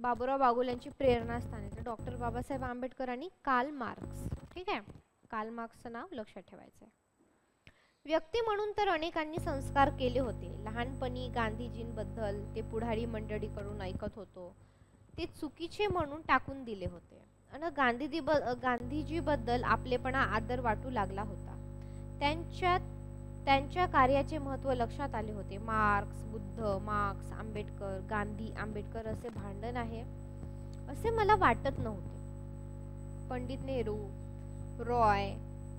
बाबुराव बागुल यांची प्रेरणास्थान आहे तर डॉक्टर बाबासाहेब आंबेडकर आणि कार्ल मार्क्स. ठीक आहे, कार्ल मार्क्सचं नाव लक्षात ठेवायचं आहे. व्यक्ती म्हणून तर अनेकांनी संस्कार केले होते. लहानपणी गांधीजींबद्दल ते पुढारी मंडळीकडून ऐकत होतो ते चुकीचे म्हणून टाकून दिले होते आणि गांधीजीबद्दल आपलेपणा आदर वाटू लागला होता. त्यांच्या कार्याचे महत्त्व लक्षात आले होते. मार्क्स, बुद्ध, मार्क्स, आंबेडकर, गांधी, आंबेडकर असे भांडण आहे असे मला वाटत नव्हते. पंडित नेहरू, रॉय,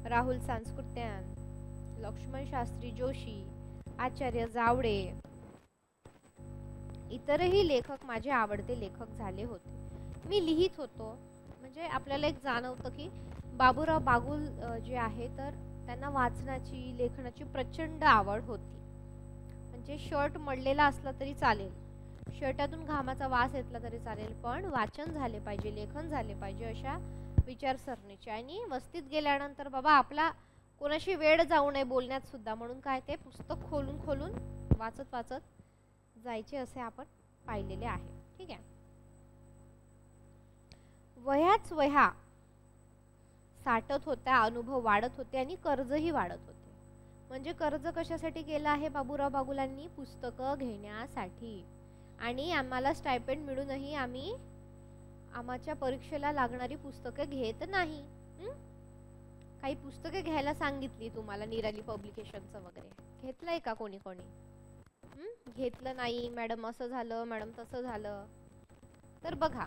राहुल सांस्कृत्यान, लक्ष्मण शास्त्री जोशी, आचार्य जावडे, इतरही लेखक माझे आवडते लेखक झाले होते. मी लिहित होतो म्हणजे आपल्याला एक जाणवतं की बाबुराव बागुल जे आहे तर त्यांना वाचनाची, लेखनाची प्रचंड आवड होती. म्हणजे शर्ट मळलेला असला तरी चालेल, शर्टातून घामाचा वास येतला तरी चालेल, पण वाचन झाले पाहिजे, लेखन झाले पाहिजे अशा विचारसरणीचे. आणि वस्तीत गेल्यानंतर बाबा आपला कोणाशी वेळ जाऊ नये बोलण्यात सुद्धा, म्हणून काय ते पुस्तक खोलून खोलून वाचत वाचत जायचे असे आपण पाहिलेले आहे. ठीक आहे. वह्याच वह्या साठत होत्या, अनुभव वाढत होते आणि कर्जही वाढत होते. म्हणजे कर्ज कशासाठी केलं आहे बाबुराव बागुलांनी? पुस्तकं घेण्यासाठी. आणि आम्हाला स्टायपेंड मिळूनही आम्ही आमच्या परीक्षेला लागणारी पुस्तके घेत नाही. काही पुस्तके घ्यायला सांगितली तुम्हाला निराली पब्लिकेशनचं वगैरे, घेतलंय का कोणी कोणी? घेतलं नाही. मॅडम असं झालं, मॅडम तसं झालं. तर बघा,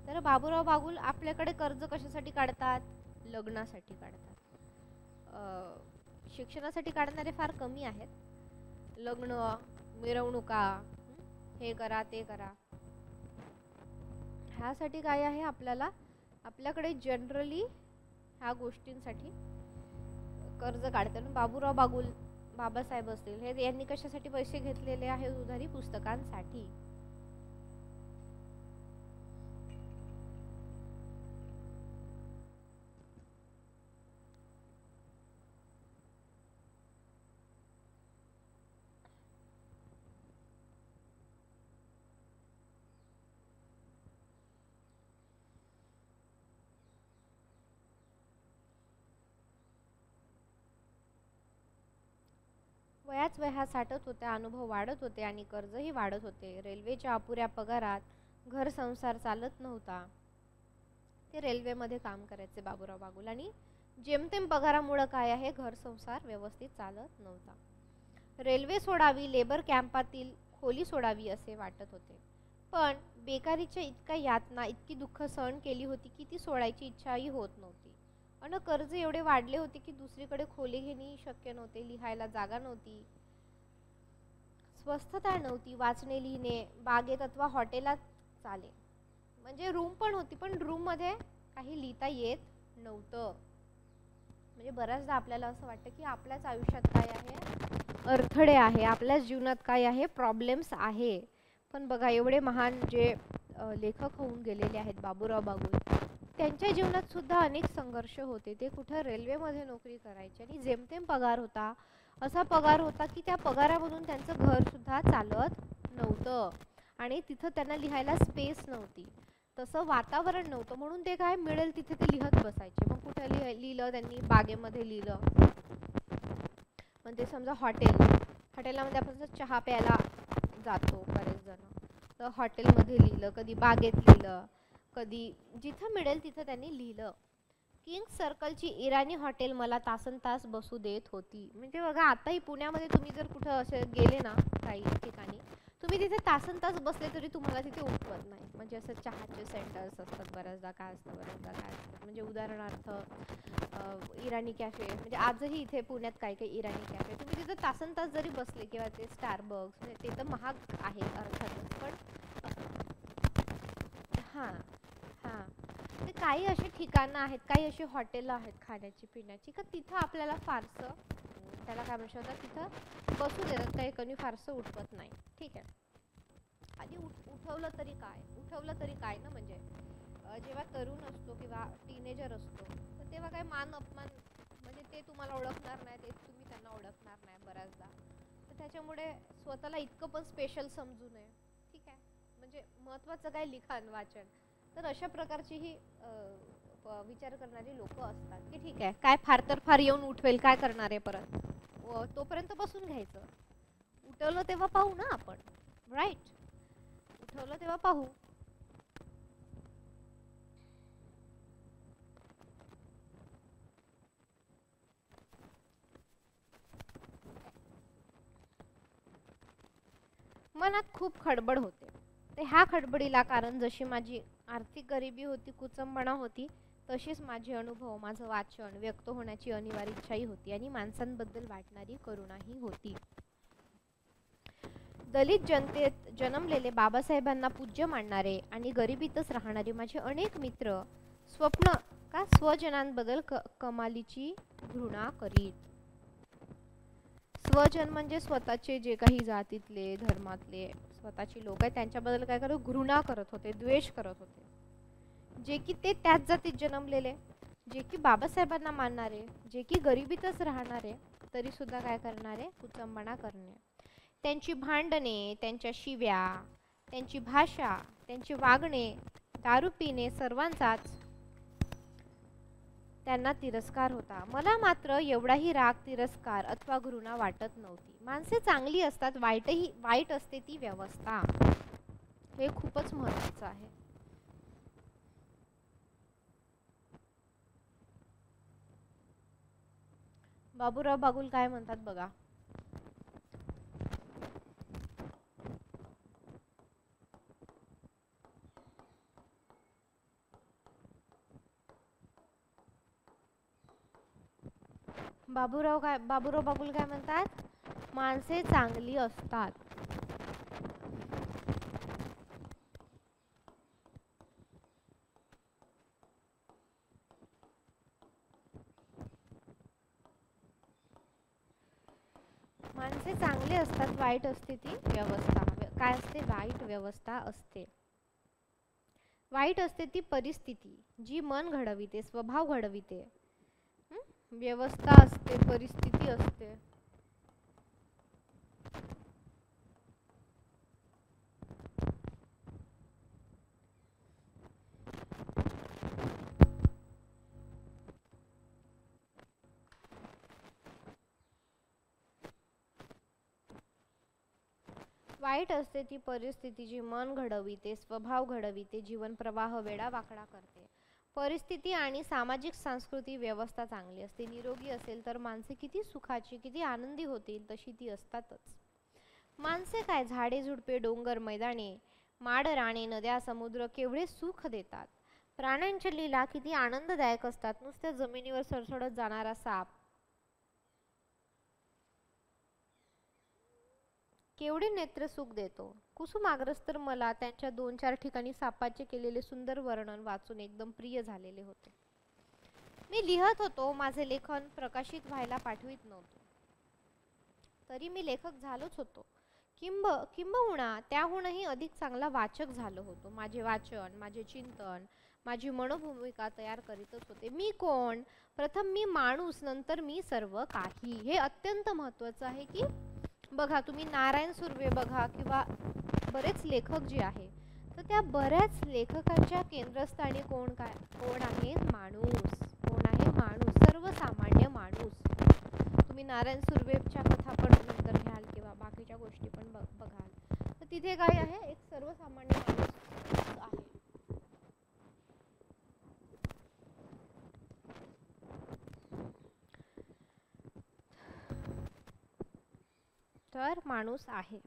तर बाबुराव बागुल आपल्याकडे कर्ज कशासाठी काढतात? लग्नासाठी काढतात. शिक्षणासाठी काढणारे फार कमी आहेत. लग्न, मिरवणुका, हे करा ते करा, ह्यासाठी काय आहे आपल्याला, आपल्याकडे जनरली ह्या गोष्टींसाठी कर्ज काढतात. बाबुराव बागुल, बाबासाहेब असतील, हे यांनी कशासाठी पैसे घेतलेले आहेत उधारी? पुस्तकांसाठी. वयाच वह्या साठत होत्या, अनुभव वाढत होते आणि कर्जही वाढत होते. रेल्वेच्या अपुऱ्या पगारात घर संसार चालत नव्हता. ते रेल्वेमध्ये काम करायचे बाबुराव बागुल आणि जेमतेम पगारामुळे काय आहे, घर संसार व्यवस्थित चालत नव्हता. रेल्वे सोडावी, लेबर कॅम्पातील खोली सोडावी असे वाटत होते. पण बेकारीच्या इतक्या यातना, इतकी दुःख सहन केली होती की ती सोडायची इच्छाही होत नव्हती. अन कर्ज एवढे वाढले होते की दुसरीकडे खोली घेणे शक्य नव्हते, लिहायला जागा नव्हती, स्वस्थता नव्हती. वाचणे, लिहिणे बागेत अथवा हॉटेलात चाले. म्हणजे रूम पण होती पण रूम मध्ये काही लिहिता येत नव्हतं. म्हणजे बऱ्याचदा आपल्याला असं वाटतं की आपल्याच आयुष्यात काय आहे, अडथळे आहे, आपल्याच जीवनात काय आहे, प्रॉब्लेम्स आहे. पण बघा, एवढे महान जे लेखक होऊन गेलेले आहेत बाबुराव बागुल, त्यांच्या जीवनात सुद्धा अनेक संघर्ष होते. ते कुठं रेल्वेमध्ये नोकरी करायचे आणि जेमतेम पगार होता. असा पगार होता की त्या पगारामधून त्यांचं घर सुद्धा चालत नव्हतं आणि तिथं त्यांना लिहायला स्पेस नव्हती, तसं वातावरण नव्हतं. म्हणून ते काय मिळेल तिथे ते लिहत बसायचे. मग कुठं लिहिलं त्यांनी? बागेमध्ये लिहिलं. म्हणजे समजा हॉटेलामध्ये आपण चहा प्यायला जातो बरेच जण, तर हॉटेलमध्ये लिहिलं, कधी बागेत लिहिलं, कधी जिथं मिळेल तिथं त्यांनी लिहिलं. किंग्स सर्कलची इराणी हॉटेल मला तासनतास बसू देत होती. म्हणजे बघा, आताही पुण्यामध्ये तुम्ही जर कुठं असे गेले ना काही ठिकाणी, तुम्ही तिथे तासनतास बसले तरी तुम्हाला तिथे उठवत नाही. म्हणजे असं चहाचे सेंटर्स असतात बऱ्याचदा, काय असतं म्हणजे उदाहरणार्थ इराणी कॅफे. म्हणजे आजही इथे पुण्यात काही काही इराणी कॅफे, तुम्ही तिथे तासनतास जरी बसले, किंवा ते स्टारबक्स, म्हणजे ते तर महाग आहे अर्थातच, पण ते काही असे ठिकाणं आहेत, काही अशी हॉटेल आहेत खाण्याची पिण्याची, का तिथं आपल्याला फारसं त्याला काय म्हणतात, तिथं बसू देतात, काही कणी फारसं उठवत नाही. ठीक आहे. आणि उठवलं तरी काय ना, म्हणजे जेव्हा तरुण असतो किंवा टीनेजर असतो तर तेव्हा काय मान अपमान, म्हणजे ते तुम्हाला ओळखणार नाही, ते तुम्ही त्यांना ओळखणार नाही बऱ्याचदा. तर त्याच्यामुळे स्वतःला इतकं पण स्पेशल समजू नये. ठीक आहे. म्हणजे महत्त्वाचं काय, लिखाण वाचन. तर अशा प्रकारची ही विचार करणारी लोक असतात की ठीक आहे, काय फार तर फार येऊन उठवेल, काय करणार आहे परत, तोपर्यंत बसून घ्यायचं. उठवलं तेव्हा पाहू ना आपण, राईट. उठवलं तेव्हा पाहू. मनात खूप खडबड होते. ते ह्या खडबडीला कारण जशी माझी आर्थिक गरिबी होती, कुचंबणा होती, तशीच माझे अनुभव, माझं वाचन, व्यक्त होण्याची अनिवार्य इच्छाही होती आणि माणसांबद्दल वाटणारी करुणाही होती. दलित जनतेत जन्मलेले, बाबासाहेबांना पूज्य मानणारे आणि गरिबीतच राहणारे माझे अनेक मित्र स्वजनांबद्दल कमालीची घृणा करीत. स्वजन म्हणजे स्वतःचे जे काही जातीतले, धर्मातले स्वतःची लोक आहेत त्यांच्याबद्दल काय करत, घृणा करत होते, द्वेष करत होते. जे की ते त्याच जातीत जन्मलेले, जे की बाबासाहेबांना मानणारे, जे की गरिबीतच राहणारे, तरी सुद्धा काय करणारे, कुचंबणा करणे. त्यांची भांडणे, त्यांच्या शिव्या, त्यांची भाषा, त्यांचे वागणे, दारू पिणे, सर्वांचाच त्यांना तिरस्कार होता. मला मात्र एवढाही राग, तिरस्कार अथवा घृणा वाटत नव्हती. माणसे चांगली असतात, वाईट असते ती व्यवस्था. हे खूपच महत्त्वाचं आहे. बाबूराव बागुल काय म्हणतात बघा. बाबूराव बागुल काय म्हणतात, माणसे चांगली असतात. माणसे चांगली असतात, वाईट असते ती व्यवस्था. काय असते, वाईट व्यवस्था असते. वाईट असते ती परिस्थिती जी मन घडविते, स्वभाव घडविते. व्यवस्था असते, परिस्थिती असते. वाईट असते ती परिस्थिती जी मन घडविते, स्वभाव घडविते, जीवन प्रवाह वेडावाकडा करते. परिस्थिती आणि सामाजिक सांस्कृतिक व्यवस्था चांगली असते, निरोगी असेल तर माणसे किती सुखाची, किती आनंदी होतील, तशी ती असतातच. माणसे काय, झाडे झुडपे, डोंगर, मैदाने, माड, राणे, नद्या, समुद्र केवढे सुख देतात. प्राण्यांच्या लीला किती आनंददायक असतात. नुसत्या जमिनीवर सरसडत जाणारा साप केवढे नेत्र सुख देतो. कुसुमाग्रज तर मला त्यांच्या 2-4 ठिकाणी सापाचे केलेले सुंदर वर्णन वाचून एकदम प्रिय झालेले होते. मी लिहत होतो, माझे लेखन प्रकाशित व्हायला पाठवित नव्हतो, तरी मी लेखक झालोच होतो. किंबहुना त्याहूनही अधिक चांगला वाचक झालो होतो. माझे वाचन, माझे चिंतन, माझी मनोभूमिका तयार करीतच होते. मी कोण, प्रथम मी माणूस, नंतर मी सर्व काही. हे अत्यंत महत्त्वाचं आहे की बघा, तुम्ही नारायण सुर्वे बघा किंवा बरेच लेखक जे आहे, तर त्या बऱ्याच लेखकांच्या केंद्रस्थानी कोण आहे, माणूस. कोण आहे, माणूस, सर्वसामान्य माणूस. तुम्ही नारायण सुर्वेच्या कथा पण नंतर घ्याल किंवा बाकीच्या गोष्टी पण बघाल, तर तिथे काय आहे, एक सर्वसामान्य माणूस आहे. तर माणूस आहे.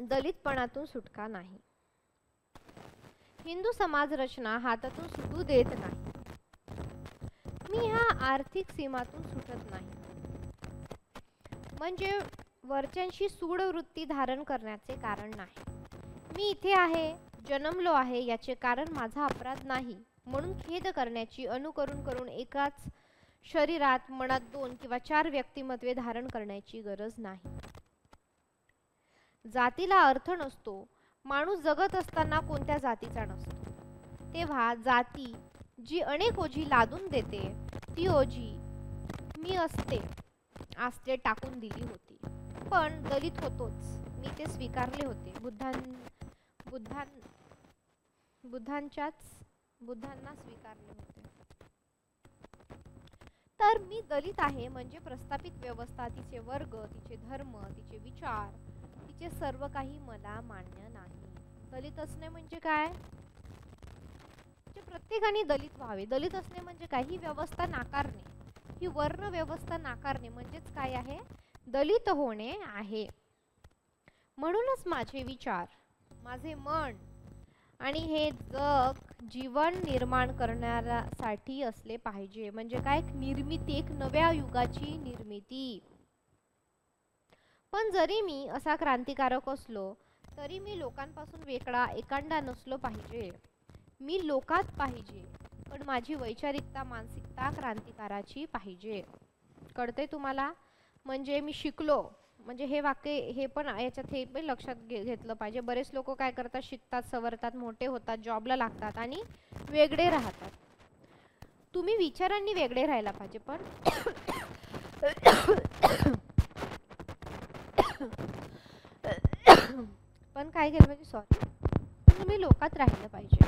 दलितपणातून सुटका नाही. हिंदू समाज रचना हातातून सुटू देत नाही. मी ह्या आर्थिक सीमातून सुटत नाही. म्हणजे वरच्यांशी सूड वृत्ती धारण करण्याचे कारण नाही. मी इथे आहे, जन्मलो आहे, याचे कारण माझा अपराध नाही. म्हणून खेद करण्याची, अनुकरण करून एकाच शरीरात मनात 2 किंवा 4 व्यक्तिमत्वे धारण करण्याची गरज नाही. जातीला अर्थ नसतो. माणूस जगत असताना कोणत्या जातीचा नसतो. तेव्हा जाती जी अनेक ओझी लादून देते, ती ओझी मी आस्ते टाकून दिली होती. पण दलित होतोच, मी ते स्वीकारले होते. बुद्धांना स्वीकारले होते. तर मी दलित आहे म्हणजे प्रस्थापित व्यवस्था, तिचे वर्ग, तिचे धर्म, तिचे विचार, तिचे सर्व काही मला मान्य नाही. दलित असणे म्हणजे काय? प्रत्येकाने दलित व्हावे. दलित असणे म्हणजे काय? ही व्यवस्था नाकारणे, ही वर्ण व्यवस्था नाकारणे म्हणजेच काय आहे? दलित होणे आहे. म्हणूनच माझे विचार, माझे मन आणि हे जग जीवन निर्माण करण्यासाठी असले पाहिजे. म्हणजे काय? निर्मिती, एक नव्या युगाची निर्मिती. पण जरी मी असा क्रांतिकारक असलो तरी मी लोकांपासून वेगळा, एकांडा नसलो पाहिजे. मी लोकात पाहिजे, पण माझी वैचारिकता, मानसिकता क्रांतिकाराची पाहिजे. कळते तुम्हाला? म्हणजे मी शिकलो, म्हणजे हे वाक्य, हे पण याच्यात हे पण लक्षात घेतलं पाहिजे. बरेच लोक काय करतात? शिकतात, सवरतात, मोठे होतात, जॉबला लागतात आणि वेगळे राहतात. तुम्ही विचारांनी वेगळे राहायला पाहिजे, पण काय केलं पाहिजे? सॉरी, तुम्ही लोकात राहिलं पाहिजे.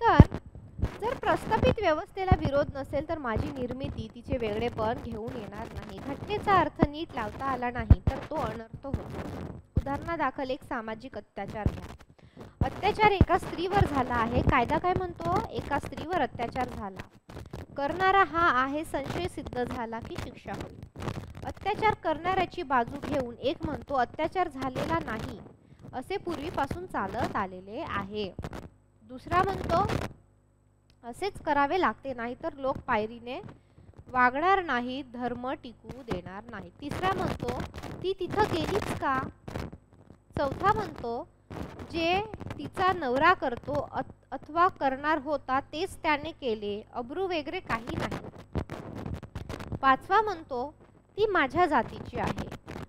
तर जर प्रस्थापित व्यवस्थेला विरोध नसेल तर माझी निर्मिती, तिचे वेगळेपण घेऊन येणार नाही. घटनेचा अर्थ नीट लावता आला नाही तर तो अनर्थ होतो. उदाहरणादाखल एक सामाजिक अत्याचार घ्या. अत्याचार एका स्त्रीवर झाला आहे. कायदा काय म्हणतो? एका स्त्रीवर अत्याचार झाला, करणारा हा आहे, संशय सिद्ध झाला की शिक्षा होईल. अत्याचार करणाऱ्याची बाजू घेऊन एक म्हणतो अत्याचार झालेला नाही, असे पूर्वीपासून चालत आलेले आहे. दुसरा म्हणतो असेच करावे लागते, नाही तर लोक पायरीने वागणार नाही, धर्म टिकू देणार नाही. तिसरा म्हणतो ती तिथं गेलीच का? चौथा म्हणतो जे तिचा नवरा करतो अथवा करणार होता तेच त्याने केले, अब्रू वगैरे काही नाही. पाचवा म्हणतो ती माझ्या जातीची आहे,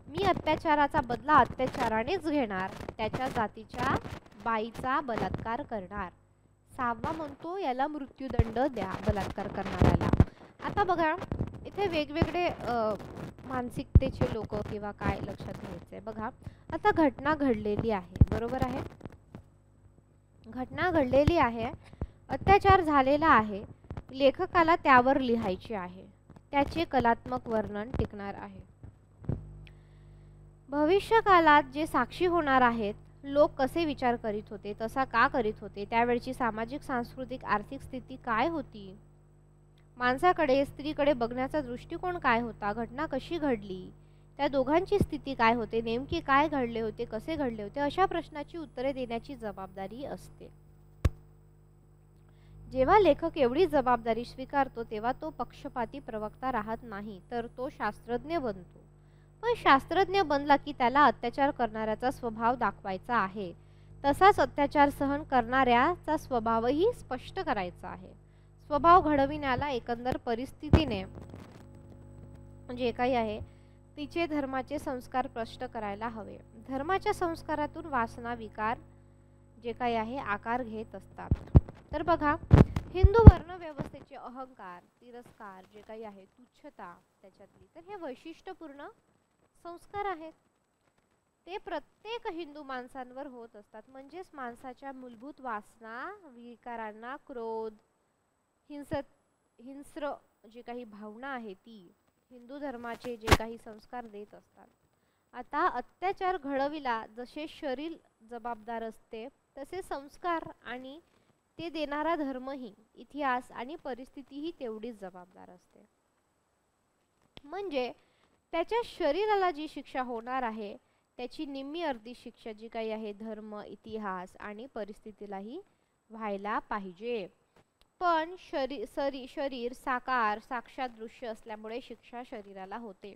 मी अत्याचाराचा बदला अत्याचारानेच घेणार, त्याच्या जातीच्या बाईचा बलात्कार करणार. सहावा म्हणतो याला मृत्यूदंड द्या, बलात्कार करणाऱ्याला. आता बघा, इथे वेगवेगळे मानसिकतेचे लोक किंवा काय लक्षात घ्यायचंय. बघा, आता घटना घडलेली आहे, बरोबर आहे? घटना घडलेली आहे, अत्याचार झालेला आहे, लेखकाला त्यावर लिहायचे आहे, त्याचे कलात्मक वर्णन टिकणार आहे. भविष्यकालात जे साक्षी होणार आहेत, लोक कसे विचार करीत होते, तसा का करीत होते, त्यावेळची सामाजिक, सांस्कृतिक, आर्थिक स्थिती काय होती, माणसाकडे, स्त्रीकडे बघण्याचा दृष्टिकोन काय होता, घटना कशी घडली, त्या दोघांची स्थिती काय होते, नेमके काय घडले होते, कसे घडले होते, अशा प्रश्नाची उत्तरे देण्याची जबाबदारी असते. जेव्हा लेखक एवढी जबाबदारी स्वीकारतो तेव्हा तो पक्षपाती प्रवक्ता राहत नाही, तर तो शास्त्रज्ञ बनतो. पण शास्त्रज्ञ बनला की त्याला अत्याचार करणाऱ्याचा स्वभाव दाखवायचा आहे, तसाच अत्याचार सहन करणाऱ्याचा स्वभावही स्पष्ट करायचा आहे. स्वभाव घडविण्याला एकंदर परिस्थितीने, म्हणजे काही आहे, तिचे धर्माचे संस्कार स्पष्ट करायला हवे. धर्माच्या संस्कारातून वासना, विकार जे काही आहे आकार घेत असतात. तर बघा, हिंदू वर्ण व्यवस्थेचे अहंकार, तिरस्कार जे काही आहे, तुच्छता त्याच्यातली, तर हे वैशिष्ट्यपूर्ण संस्कार आहेत. ते प्रत्येक हिंदू माणसांवर होत असतात. म्हणजेच माणसाच्या मूलभूत वासना, विकारांना, क्रोध, हिंस्र जे काही भावना आहे ती हिंदू धर्माचे जे काही संस्कार देत असतात. आता अत्याचार घडविला जसे शरीर जबाबदार असते, तसे संस्कार आणि ते देणारा धर्मही, इतिहास आणि परिस्थितीही तेवढीच जबाबदार असते. म्हणजे त्याच्या शरीराला जी शिक्षा होणार आहे त्याची निम्मी अर्धी शिक्षा जी काही आहे धर्म, इतिहास आणि परिस्थितीलाही व्हायला पाहिजे. पण शरीर साकार, साक्षात दृश्य असल्यामुळे शिक्षा शरीराला होते.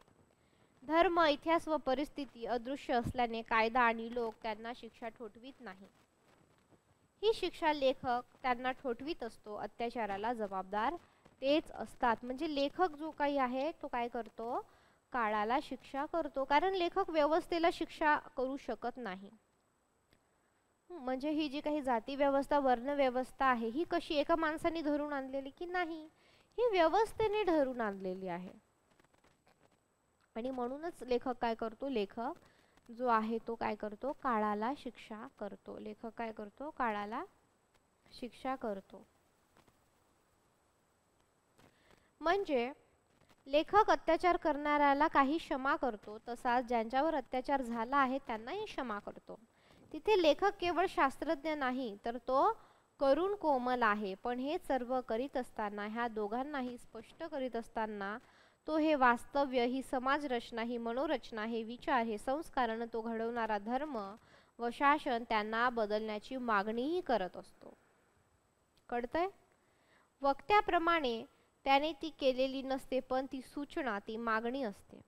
धर्म, इतिहास व परिस्थिती अदृश्य असल्याने कायदा आणि लोक त्यांना शिक्षा ठोठवीत नाही. ही शिक्षा लेखक त्यांना ठोठवीत असतो. अत्याचाराला जबाबदार तेच असतात. म्हणजे लेखक जो काही आहे तो काय करतो, काळाला शिक्षा करतो, कारण लेखक व्यवस्थेला शिक्षा करू शकत नाही. म्हणजे ही जी काही जाती व्यवस्था, वर्ण व्यवस्था आहे, ही कशी एका माणसाने धरून आणलेली की नाही, ही व्यवस्थेने धरून आणलेली आहे. आणि म्हणूनच लेखक काय करतो, लेखक जो आहे तो काय करतो, काळाला शिक्षा करतो. लेखक काय करतो, काळाला शिक्षा करतो. म्हणजे लेखक अत्याचार करणाऱ्याला काही क्षमा करतो, तसाच ज्यांच्यावर अत्याचार झाला आहे त्यांनाही क्षमा करतो. तिथे लेखक केवळ शास्त्रज्ञ नाही, तर तो करुण कोमल आहे. पण हे सर्व करीत असताना, ह्या दोघांनाही स्पष्ट करीत असताना, तो हे वास्तव्य, ही समाज रचना, ही मनोरचना, हे विचार, हे संस्कारानं तो घडवणारा धर्म व शासन त्यांना बदलण्याची मागणीही करत असतो. कळतंय? वक्त्याप्रमाणे त्याने ती केलेली नसते, पण ती सूचना, ती मागणी असते.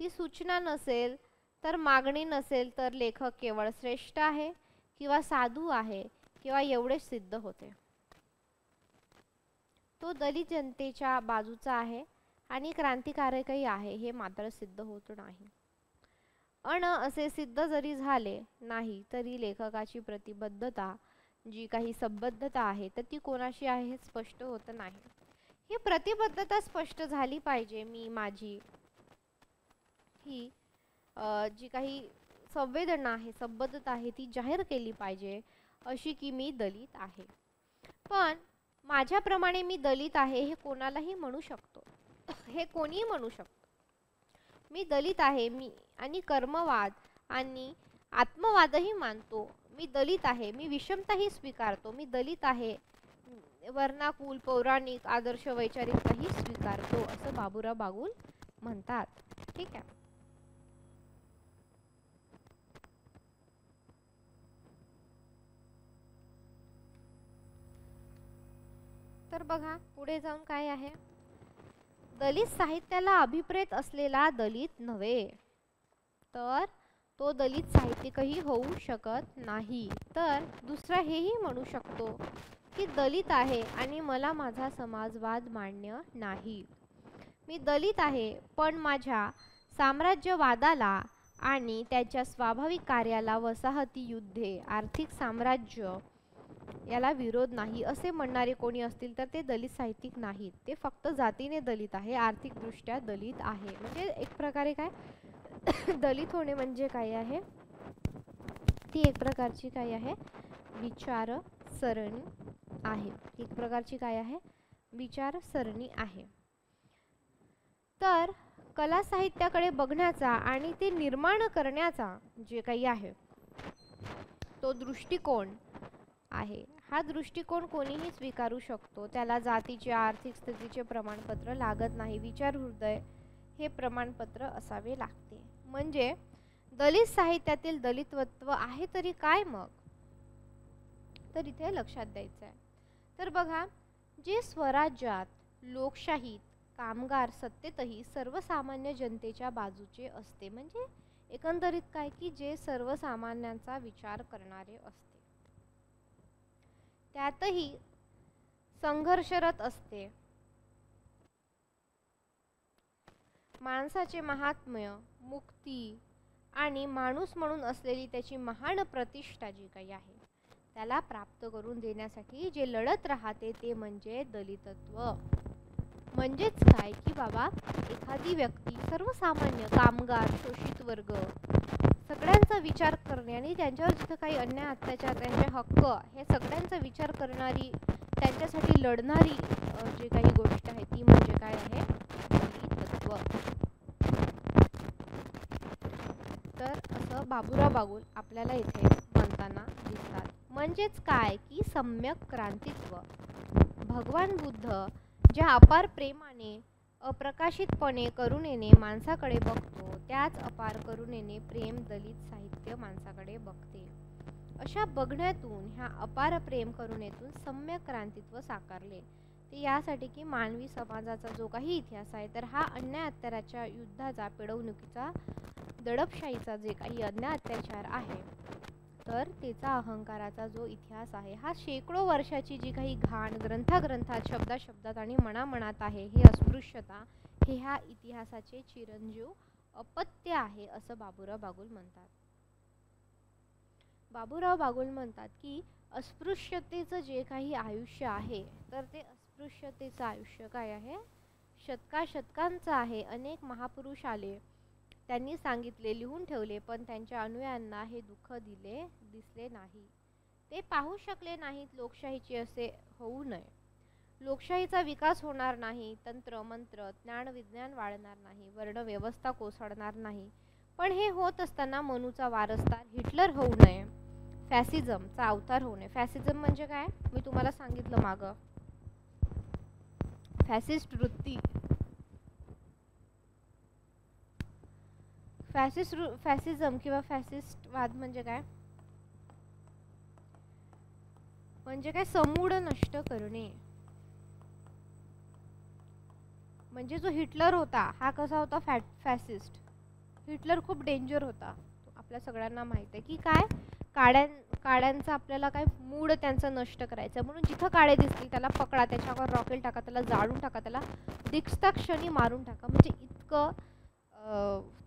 ती सूचना नसेल तर, मागणी नसेल तर लेखक केवळ श्रेष्ठ आहे किंवा साधू आहे किंवा एवढेच सिद्ध होते. तो दलित जनतेच्या बाजूचा आहे आणि क्रांतिकारकही आहे हे मात्र सिद्ध होत नाही. असे सिद्ध जरी झाले नाही तरी लेखकाची प्रतिबद्धता, जी काही संबद्धता आहे, तर ती कोणाशी आहे हे स्पष्ट होत नाही. ही प्रतिबद्धता स्पष्ट झाली पाहिजे. मी माझी ही जी काही संवेदना आहे, संबद्धता आहे, ती जाहीर केली पाहिजे, अशी की मी दलित आहे. पण माझ्याप्रमाणे मी दलित आहे हे कोणालाही म्हणू शकतो, हे कोणीही म्हणू शकतो. मी दलित आहे, मी आणि कर्मवाद आणि आत्मवादही मानतो. मी दलित आहे, मी विषमताही स्वीकारतो. मी दलित आहे, वर्णाकुल, पौराणिक, आदर्श, वैचारिकताही स्वीकारतो, असं बाबूराव बागुल म्हणतात. ठीक आहे. तर बघा पुढे जाऊन काय आहे, दलित साहित्याला अभिप्रेत असलेला दलित नव्हे, तर तो दलित साहित्यिकही होऊ शकत नाही. तर दुसरा हेही म्हणू शकतो की दलित आहे आणि मला माझा समाजवाद मान्य नाही. मी दलित आहे पण माझ्या साम्राज्यवादाला आणि त्याच्या स्वाभाविक कार्याला, वसाहती, युद्धे, आर्थिक साम्राज्य याला विरोध नाही, असे म्हणणारे कोणी असतील तर ते दलित साहित्यिक नाहीत. ते फक्त जातीने दलित आहे, आर्थिकदृष्ट्या दलित आहे. म्हणजे एक प्रकारे काय दलित होणे म्हणजे काय आहे, ती एक प्रकारची काय आहे, विचारसरणी आहे. एक प्रकारची काय आहे, विचारसरणी आहे. तर कला साहित्याकडे बघण्याचा आणि ते निर्माण करण्याचा जे काही आहे तो दृष्टिकोन आहे, हा दृष्टिकोन कोणीही स्वीकारू शकतो. त्याला जातीचे, आर्थिक स्थितीचे प्रमाणपत्र लागत नाही. विचार हृदय हे प्रमाणपत्र असावे लागते. म्हणजे दलित साहित्यातील दलितत्व आहे तरी काय मग, तर इथे लक्षात द्यायचं आहे. तर बघा, जे स्वराज्यात, लोकशाहीत, कामगार सत्तेतही सर्वसामान्य जनतेच्या बाजूचे असते, म्हणजे एकंदरीत काय की जे सर्वसामान्यांचा विचार करणारे असते, त्यातही संघर्षरत असते. माणसाचे महात्म्य, मुक्ती आणि माणूस म्हणून असलेली त्याची महान प्रतिष्ठा जी काही आहे त्याला प्राप्त करून देण्यासाठी जे लढत राहते ते म्हणजे दलितत्व. म्हणजेच काय की बाबा, एखादी व्यक्ती, सर्वसामान्य, कामगार, शोषित वर्ग, सगळ्यांचा विचार करणे आणि त्यांच्यावर जिथं काही अन्याय, अत्याचार, त्यांचे हक्क, हे सगळ्यांचा विचार करणारी, त्यांच्यासाठी लढणारी जी काही गोष्ट आहे ती म्हणजे काय आहे, दलितत्व. तर असं बाबूराव बागुल आपल्याला इथे म्हणताना दिसतात. म्हणजेच काय की सम्यक क्रांतित्व. भगवान बुद्ध ज्या अपार प्रेमाने, अप्रकाशितपणे, करुणेने माणसाकडे बघतो, त्याच अपार करुणेने प्रेम दलित साहित्य माणसाकडे बघते. अशा बघण्यातून, ह्या अपार प्रेम करुणेतून सम्यक क्रांतित्व साकारले. ते यासाठी की मानवी समाजाचा जो काही इतिहास आहे, तर हा अन्याय अत्याचाराच्या, युद्धाचा, पिडवणुकीचा, दडपशाहीचा जे काही अन्याय अत्याचार आहे तर त्याचा अहंकाराचा जो इतिहास आहे हा शेकडो वर्षाची जी काही घाण ग्रंथात शब्दात आणि मनामनात आहे, ही अस्पृश्यता, हे ह्या इतिहासाचे चिरंजीव अपत्य आहे असं बाबूराव बागुल म्हणतात. बाबूराव बागुल म्हणतात की अस्पृश्यतेचं जे काही आयुष्य आहे तर ते अस्पृश्यतेचं आयुष्य काय आहे, शतकांचं आहे. अनेक महापुरुष आले, त्यांनी सांगितले, लिहून ठेवले, पण त्यांच्या अनुयायांना हे दुःख दिसले नाही. ते पाहू शकले नाहीत लोकशाहीची असे होऊ नये. लोकशाहीचा विकास होणार नाही, तंत्र मंत्र ज्ञान विज्ञान वाढणार नाही, वर्ण व्यवस्था कोसळणार नाही. पण हे होत असताना मनूचा वारसदार हिटलर होऊ नये, फॅसिझमचा अवतार होऊ नये. फॅसिझम म्हणजे काय, मी तुम्हाला सांगितलं मागं, फॅसिस्ट वृत्ती, फॅसिझम किंवा फॅसिस्टवाद म्हणजे काय, म्हणजे काय, समूळ नष्ट करणे. म्हणजे जो हिटलर होता हा कसा होता, फॅसिस्ट. हिटलर खूप डेंजर होता, आपल्या सगळ्यांना माहित आहे की काय, काड्यांचा आपल्याला काय मूड त्यांचं नष्ट करायचं, म्हणून जिथं काळे दिसतील त्याला पकडा, त्याच्यावर रॉकेल टाका, त्याला जाळून टाका, त्याला दिसता क्षणी मारून टाका. म्हणजे इतकं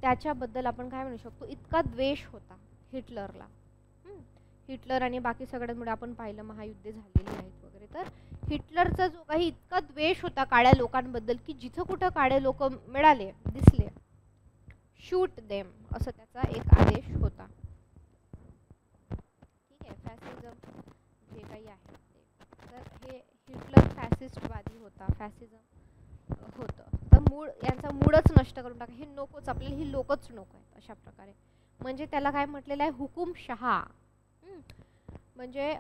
त्याच्याबद्दल आपण काय म्हणू शकतो, इतका द्वेष होता हिटलरला. हिटलर आणि बाकी सगळ्यांमुळे आपण पाहिलं महायुद्ध झालेली आहेत वगैरे. तर हिटलरचा जो काही इतका द्वेष होता काळ्या लोकांबद्दल की जिथं कुठं काळे लोक मिळाले, दिसले, शूट देम असं त्याचा एक आदेश होता. ठीक आहे, फॅसिझम जे काही आहे ते, तर हे हिटलर फॅसिस्टवादी होता, फॅसिझम होतं. तर यांचा मूळच नष्ट करून टाका, हे नकोच आपल्याला, ही लोकच नको आहेत अशा प्रकारे. म्हणजे त्याला काय म्हटलेलं आहे, हुकुमशहा. म्हणजे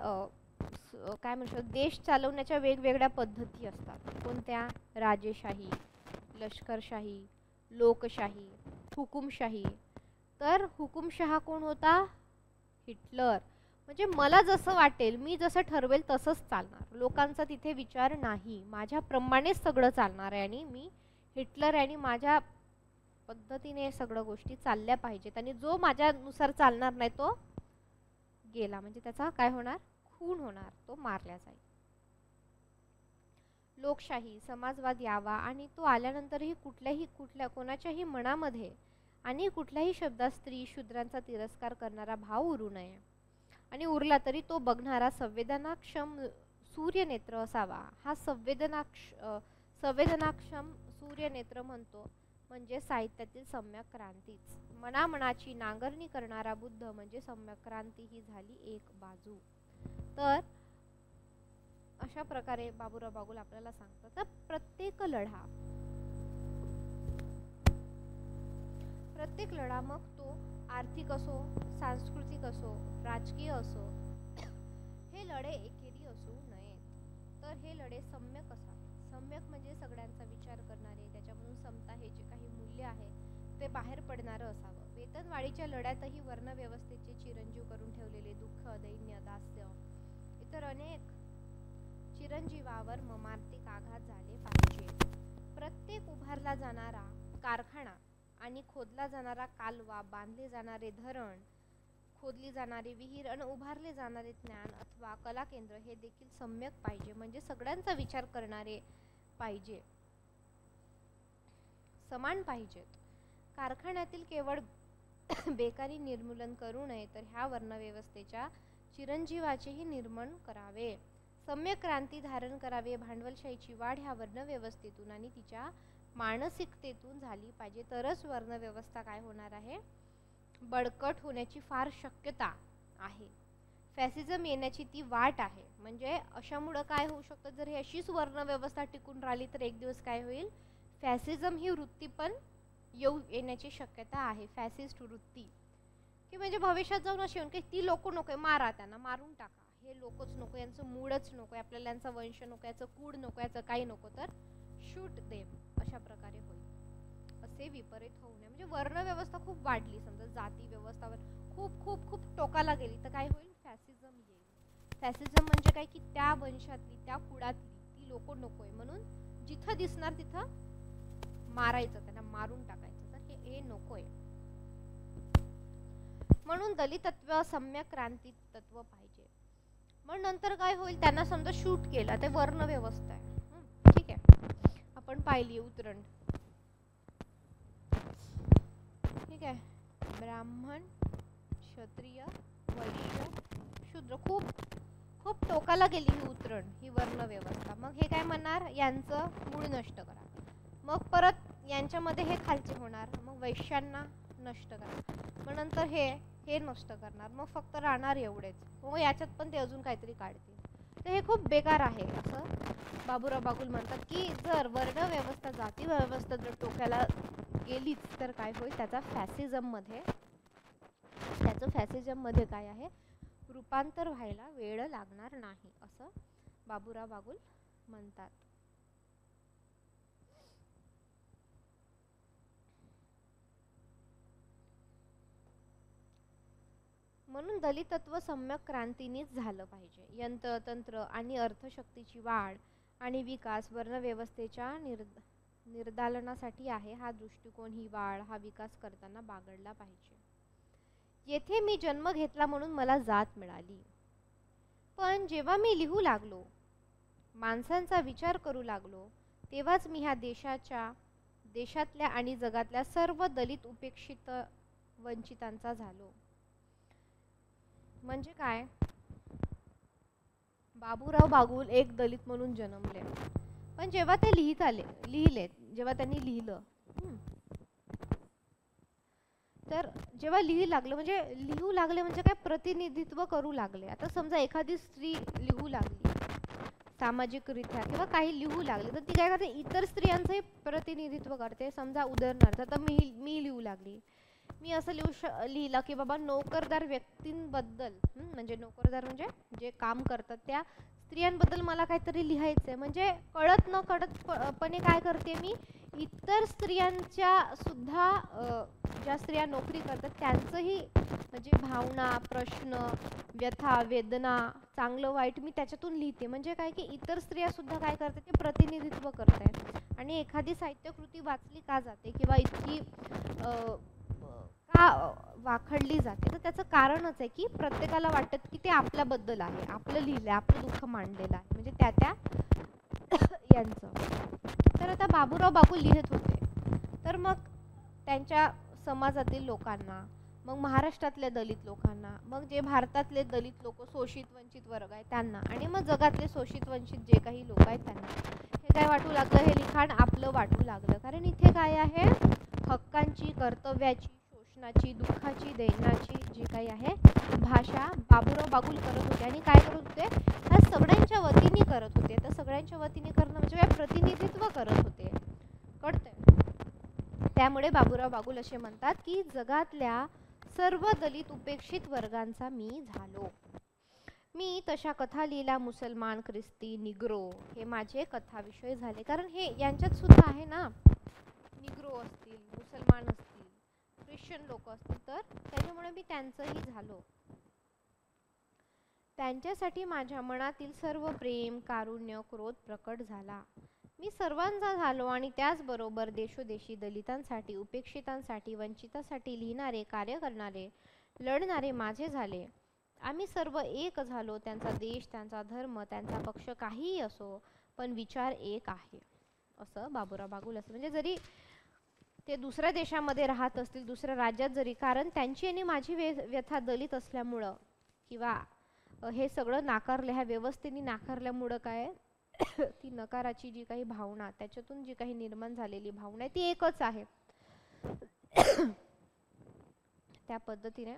काय म्हणतो, देश चालवण्याच्या वेगवेगळ्या पद्धती असतात. कोणत्या, राजेशाही, लष्करशाही, लोकशाही, हुकुमशाही. तर हुकुमशहा कोण होता, हिटलर. म्हणजे मला जसं वाटेल, मी जसं ठरवेल तसंच चालणार, लोकांचा तिथे विचार नाही, माझ्याप्रमाणेच सगळं चालणार आहे आणि मी हिटलर आणि माझ्या पद्धतीने सगळ्या गोष्टी चालल्या पाहिजेत. आणि जो माझ्यानुसार चालणार नाही तो गेला, म्हणजे त्याचा काय होणार, खून होणार, तो मारला जाईल. लोकशाही, समाजवाद यावा आणि तो आल्यानंतरही कोणाच्याही मनामध्ये आणि कुठल्याही शब्दात स्त्री शूद्रांचा तिरस्कार करणारा भाव उरू नये, आणि उरला तरी तो बघणारा संवेदनाक्षम सूर्यनेत्र असावा. हा संवेदनाक्षम सूर्यनेत्र म्हणतो म्हणजे साहित्यातील सम्यक क्रांतीच. मनामनाची नांगरणी करणारा बुद्ध म्हणजे सम्यक क्रांती ही झाली एक बाजू. तर अशा प्रकारे बाबूराव बागुल आपल्याला सांगतात. तर प्रत्येक लढा मग तो आर्थिक असो, सांस्कृतिक असो, राजकीय असो, हे लढे एकेरी असू नयेत. तर हे लढे सम्यक असावे. सम्यक म्हणजे सगळ्यांचा विचार करणारे, त्याच्यामधून समता हे जे काही मूल्य आहे ते बाहेर पडणारं असावं. वेतनवाढीच्या लढ्यातही वर्णव्यवस्थेचे चिरंजीव करून ठेवलेले दुःख, दैन्य, दास्य, इतर अनेक चिरंजीवावर मर्मांतिक आघात झाले पाहिजे. प्रत्येक उभारला जाणारा कारखाना आणि खोदला जाणारा कालवा, बांधले जाणारे धरण, खोदली जाणारी विहीर आणि उभारले जाणारे ज्ञान अथवा कला केंद्र हे देखील सम्यक पाहिजे. म्हणजे सगळ्यांचा विचार करणारे पाहिजे, समान पाहिजेत. कारखान्यातील केवळ बेकारी निर्मूलन करू नये, तर ह्या वर्णव्यवस्थेच्या चिरंजीवाचेही निर्माण करावे. सम्यक क्रांती धारण करावे. भांडवलशाहीची वाढ ह्या वर्णव्यवस्थेतून आणि तिच्या मानसिकतेतून झाली पाहिजे, तरच वर्णव्यवस्था काय होणार आहे, बळकट होण्याची फार शक्यता आहे. फॅसिझम येण्याची ती वाट आहे. म्हणजे अशामुळं काय होऊ शकतं, जर ही अशीच वर्णव्यवस्था टिकून राहिली तर एक दिवस काय होईल, फॅसिझम ही वृत्ती पण येण्याची शक्यता आहे. फॅसिस्ट वृत्ती की म्हणजे भविष्यात जाऊन अशी होईल की ती लोक नको, मारा त्यांना, मारून टाका, हे लोकच नको, यांचं मूळच नको, आपल्याला यांचा वंश नको, याचं कूड नको, याचं काही नको, तर शूट देम, अशा प्रकारे होईल. असे विपरीत होऊ नये. म्हणजे वर्णव्यवस्था खूप वाढली, समजा जाती व्यवस्थावर खूप खूप खूप टोकाला गेली तर काय होईल, फॅसिझम येईल. फॅसिझम म्हणजे काय की त्या वंशातली, त्या कुळातली ती लोक नकोय, म्हणून जिथं दिसणार तिथं मारायचं, त्यांना मारून टाकायचं. तर हे नकोय. म्हणून दलितत्व सम्यक क्रांती तत्व पाहिजे. मग नंतर काय होईल, त्यांना समजा शूट केला, ते वर्ण व्यवस्था आहे. ठीक आहे, आपण पाहिली उतरण. ठीक आहे, ब्राह्मण, क्षत्रिय, वैश्य, शूद्र, खूप खूप टोकाला गेली ही उतरण, ही वर्ण व्यवस्था. मग हे काय म्हणणार, यांचं मूळ नष्ट करा. मग परत यांच्यामध्ये हे खालचे होणार, मग वैश्यांना नष्ट करा. मग नंतर हे नष्ट करणार, मग फक्त राहणार एवढेच. मग याच्यात पण ते अजून काहीतरी काढतील. तर हे खूप बेकार आहे असं बाबूराव बागुल म्हणतात, की जर वर्ण व्यवस्था, जाती व्यवस्था जर टोकाला गेलीच तर काय होईल, त्याचं फॅसिझममध्ये काय आहे, रूपांतर व्हायला वेळ लागणार नाही असं बाबूराव बागुल म्हणतात. म्हणून दलितत्व सम्यक क्रांतीनेच झालं पाहिजे. यंत्र, तंत्र आणि अर्थशक्तीची वाढ आणि विकास वर्णव्यवस्थेच्या निर्दालनासाठी आहे. हा दृष्टिकोन, ही वाढ, हा विकास करताना बागडला पाहिजे. येथे मी जन्म घेतला म्हणून मला जात मिळाली, पण जेव्हा मी लिहू लागलो, माणसांचा विचार करू लागलो, तेव्हाच मी ह्या देशातल्या आणि जगातल्या सर्व दलित, उपेक्षित, वंचितांचा झालो. म्हणजे काय, बाबूराव बागुल एक दलित म्हणून जन्मले, पण जेव्हा ते जेव्हा त्यांनी लिहिलं, तर जेव्हा लिहू लागले म्हणजे काय, प्रतिनिधित्व करू लागले. आता समजा एखादी स्त्री लिहू लागली सामाजिकरित्या किंवा काही लिहू लागले, तर ती काय करते, इतर स्त्रियांचंही प्रतिनिधित्व करते. समजा उदाहरणार्थ आता मी लिहू लागली, मी असं लिहिलं की बाबा नोकरदार व्यक्तींबद्दल, म्हणजे नोकरदार म्हणजे जे काम करतात त्या स्त्रियांबद्दल मला काहीतरी लिहायचंय. म्हणजे कळत न कळतपणे काय करते, मी इतर स्त्रियांच्या सुद्धा, ज्या स्त्रिया नोकरी करतात त्यांचंही म्हणजे भावना, प्रश्न, व्यथा, वेदना, चांगलं वाईट मी त्याच्यातून लिहिते. म्हणजे काय की इतर स्त्रिया सुद्धा काय करतात, ते प्रतिनिधित्व करतायत. आणि एखादी साहित्यकृती वाचली का जाते किंवा इतकी का वाखडली जाते, तर त्याचं कारणच आहे की प्रत्येकाला वाटतं की ते आपल्याबद्दल आहे, आपलं लिहिलंय, आपलं दुःख मांडलेलं आहे, म्हणजे त्या यांचं. तर आता बाबूराव बागुल लिहित होते, तर मग त्यांच्या समाजातील लोकांना, मग महाराष्ट्रातल्या दलित लोकांना, मग जे भारतातले दलित लोक, शोषित वंचित वर्ग आहे त्यांना, आणि मग जगातले शोषित वंचित जे काही लोक आहेत त्यांना हे काय वाटू लागलं, हे लिखाण आपलं वाटू लागलं. कारण इथे काय आहे, हक्कांची, कर्तव्याची, शोषणाची, दुःखाची, दैनाची जी काही आहे भाषा बाबूराव बागुल करत होते. आणि काय करत होते, ह्या सगळ्यांच्या वतीने करत होते. तर सगळ्यांच्या वतीने करणं म्हणजे काय, प्रतिनिधित्व करत होते, कळतंय. त्यामुळे बाबूराव बागुल असे म्हणतात की जगातल्या सर्व दलित, उपेक्षित वर्गांचा मी झालो. मी तशा कथा लिहिल्या, मुसलमान, ख्रिस्ती, निग्रो हे माझे कथा विषय झाले. कारण हे यांच्यात सुद्धा आहे ना, निग्रो असतील, मुसलमान असतील, ख्रिश्चन लोक असतील, तर त्याच्यामुळे मी त्यांचंही झालो. त्यांच्यासाठी माझ्या मनातील सर्व प्रेम, कारुण्य, क्रोध प्रकट झाला. मी सर्वांचा झालो आणि त्याचबरोबर देशोदेशी दलितांसाठी, उपेक्षितांसाठी, वंचितांसाठी लिहिणारे, कार्य करणारे, लढणारे माझे झाले. आम्ही सर्व एक झालो. त्यांचा देश, त्यांचा धर्म, त्यांचा पक्ष काहीही असो, पण विचार एक आहे, असं बाबूराव बागुल. असं म्हणजे जरी ते दुसऱ्या देशामध्ये राहत असतील, दुसऱ्या राज्यात जरी, कारण त्यांची आणि माझी व्यथा दलित असल्यामुळं किंवा हे सगळं नाकारलं, ह्या व्यवस्थेने नाकारल्यामुळं काय ती नकाराची जी काही भावना, त्याच्यातून जी काही निर्माण झालेली भावना आहे ती एकच आहे. त्या पद्धतीने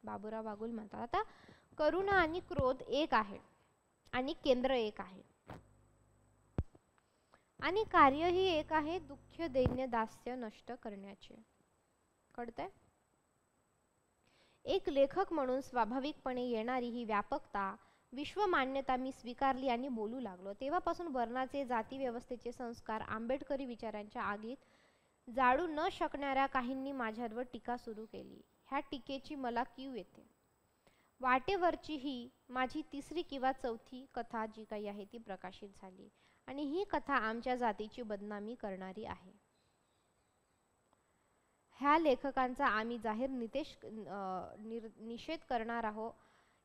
बाबूराव बागुल म्हणतात. आता करुणा आणि क्रोध एक आहे आणि केंद्र एक आहे आणि कार्यही एक आहे, दुःख, दैन्य, दास्य नष्ट करण्याचे. कळतंय. एक लेखक म्हणून स्वाभाविकपणे येणारी ही व्यापकता, विश्वमान्यता मी स्वीकारली आणि बोलू लागलो. तेव्हापासून वर्णाचे, जाती व्यवस्थेचे संस्कार, आंबेडकरी विचारांच्या आगीत जाळू न शकणाऱ्या काहींनी माझ्यावर टीका सुरू केली. ह्या टीकेची मला कीव येते. वाटेवरची ही माझी तिसरी किंवा चौथी कथा जी काही आहे ती प्रकाशित झाली आणि ही कथा आमच्या जातीची बदनामी करणारी आहे. ह्या लेखकांचा आम्ही जाहीर निषेध करणार आहोत.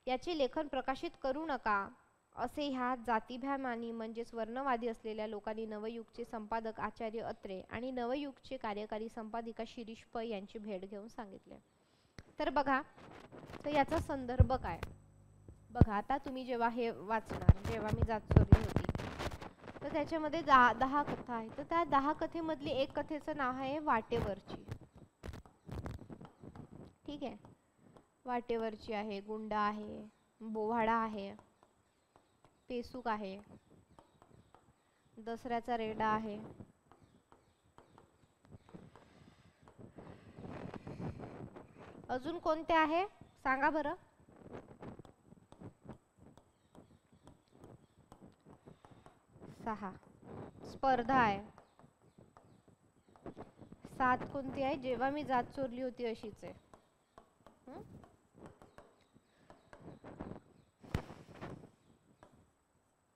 याचे लेखन प्रकाशित करू नका असे ह्या जातीभ्यामानी म्हणजेच वर्णवादी असलेल्या लोकांनी नवयुगचे संपादक आचार्य अत्रे आणि नवयुगचे कार्यकारी संपादिका शिरीष पै यांची भेट घेऊन सांगितले. तर बघा, तर याचा संदर्भ काय बघा. आता तुम्ही जेव्हा हे वाचणार, जेव्हा मी जात चोरली होती, तर त्याच्यामध्ये 10 कथा आहेत. तर त्या 10 कथेमधली एक कथेचं नाव आहे वाटेवरची. ठीक आहे, वाटेवरची आहे, गुंडा आहे, बोव्हाडा आहे, पेसूक आहे, दसऱ्याचा रेडा आहे. अजून कोणते आहे सांगा बरं. सहा. स्पर्धा आहे. 7 कोणती आहे, जेव्हा मी जात चोरली होती अशीच आहे.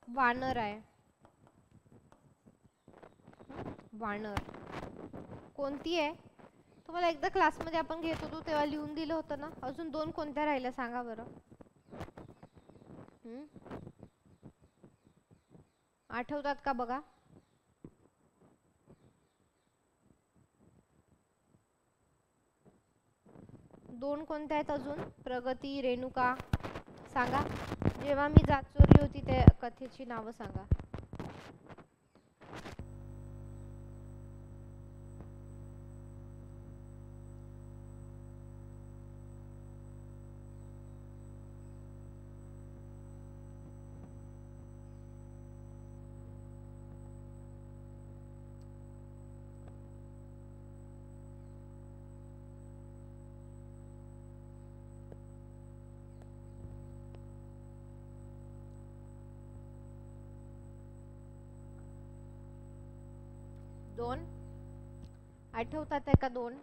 वानर आहे. वानर कोणती आहे, तुम्हाला एकदा क्लासमध्ये आपण घेत होतो तेव्हा लिहून दिलं होतं ना. अजून 2 कोणत्या राहिल्या सांगा बरं. आठवतात का बघा. दोन कोणत्या आहेत अजून, प्रगती, रेणुका. सांगा, जेव्हा मी जात चोरली होती त्या कथेची नावं सांगा. दोन आठवतात आहे का? 2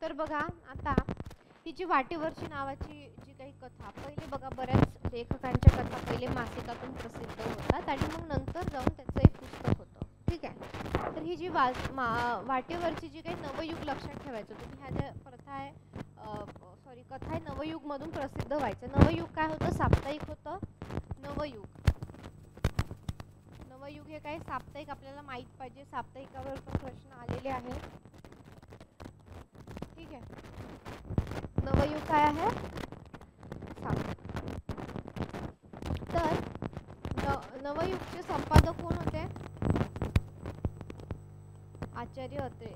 तर बघा, आता ही जी वाटेवरची नावाची जी काही कथा, पहिले बघा बऱ्याच लेखकांच्या कथा पहिले मासिकातून प्रसिद्ध होतात आणि मग नंतर जाऊन त्याचं एक पुस्तक होतं. ठीक आहे, तर ही जी वाटेवरची जी काही नवयुग, लक्षात ठेवायचं तुम्ही, ह्या ज्या प्रथा आहे कथा आहे नवयुग मधून प्रसिद्ध व्हायचं. नवयुग काय होतं, साप्ताहिक होतं. नवयुग हे काय साप्ताहिक, आपल्याला माहित पाहिजे, साप्ताहिकावर पण प्रश्न आलेले आहेत. ठीक आहे, नवयुग काय आहे, तर नवयुगचे संपादक कोण होते, आचार्य अत्रे.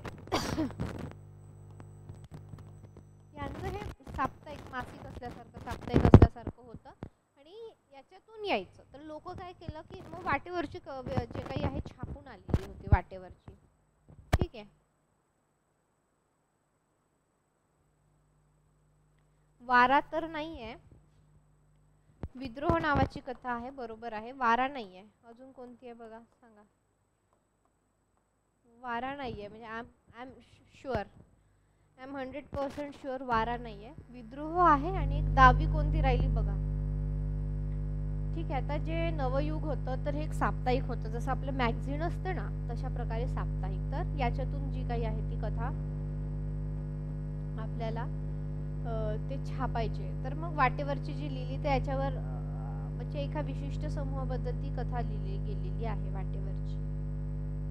यांचं हे साप्ताहिक मासिक असल्यासारखं, साप्ताहिक असल्यासारखं होतं आणि याच्यातून यायचं. तर लोक काय केलं की मग वाटेवरची जे काही आहे छापून आलेली होती वाटेवरची. ठीक आहे, वारा तर नाहीये, विद्रोह नावाची कथा आहे, बरोबर आहे. वारा नाहीये, अजून कोणती आहे बघा सांगा. वारा नाहीये, म्हणजे I am sure, I am 100% sure वारा नाहीये. विद्रोह आहे आणि एक 10वी कोणती राहिली बघा. ठीक आहे, आता जे नवयुग होतं तर हे एक साप्ताहिक होतं, जसं आपलं मॅगझिन असतं ना तशा प्रकारे साप्ताहिक. तर याच्यातून जी काही आहे ती कथा आपल्याला ते छापायचे. तर मग वाटेवरची जी लिहिली तर याच्यावर म्हणजे एका विशिष्ट समूहाबद्दल ती कथा लिहिली गेलेली आहे वाटेवरची.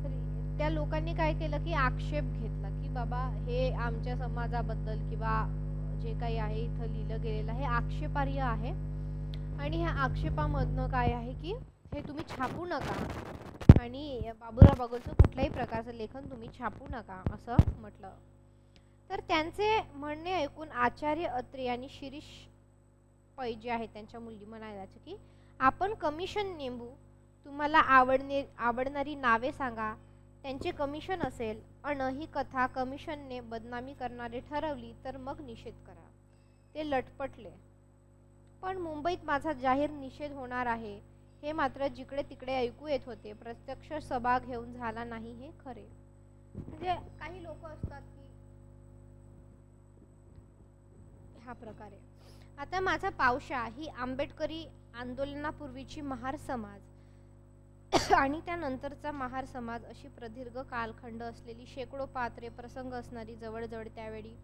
तर त्या लोकांनी काय केलं की आक्षेप घेतला की बाबा हे आमच्या समाजाबद्दल किंवा जे काही आहे इथं लिहिलं गेलेलं हे आक्षेपार्ह आहे आणि ह्या आक्षेपामधनं काय आहे की हे तुम्ही छापू नका आणि बाबूराव बागुलचं कुठल्याही प्रकारचं लेखन तुम्ही छापू नका असं म्हटलं. तर त्यांचे म्हणणे ऐकून आचार्य अत्रे आणि शिरीष पै जे आहे त्यांच्या मुली म्हणायला की आपण कमिशन नेमू, तुम्हाला आवडणारी नावे सांगा, त्यांचे कमिशन असेल अन ही कथा कमिशनने बदनामी करणारे ठरवली तर मग निषेध करा. ते लटपटले, पण मुंबईत माझा जाहीर निषेध होणार आहे हे मात्र जिकडे तिकडे ऐकू येत होते. प्रत्यक्ष सभा घेऊन झाला नाही हे खरे. म्हणजे काही लोक असतात की ह्या प्रकारे. आता माझा पावशा ही आंबेडकरी आंदोलनापूर्वीची महार समाज आणि त्यानंतरचा महार समाज अशी प्रदीर्घ कालखंड असलेली शेकडो पात्रे प्रसंग असणारी जवळजवळ त्यावेळी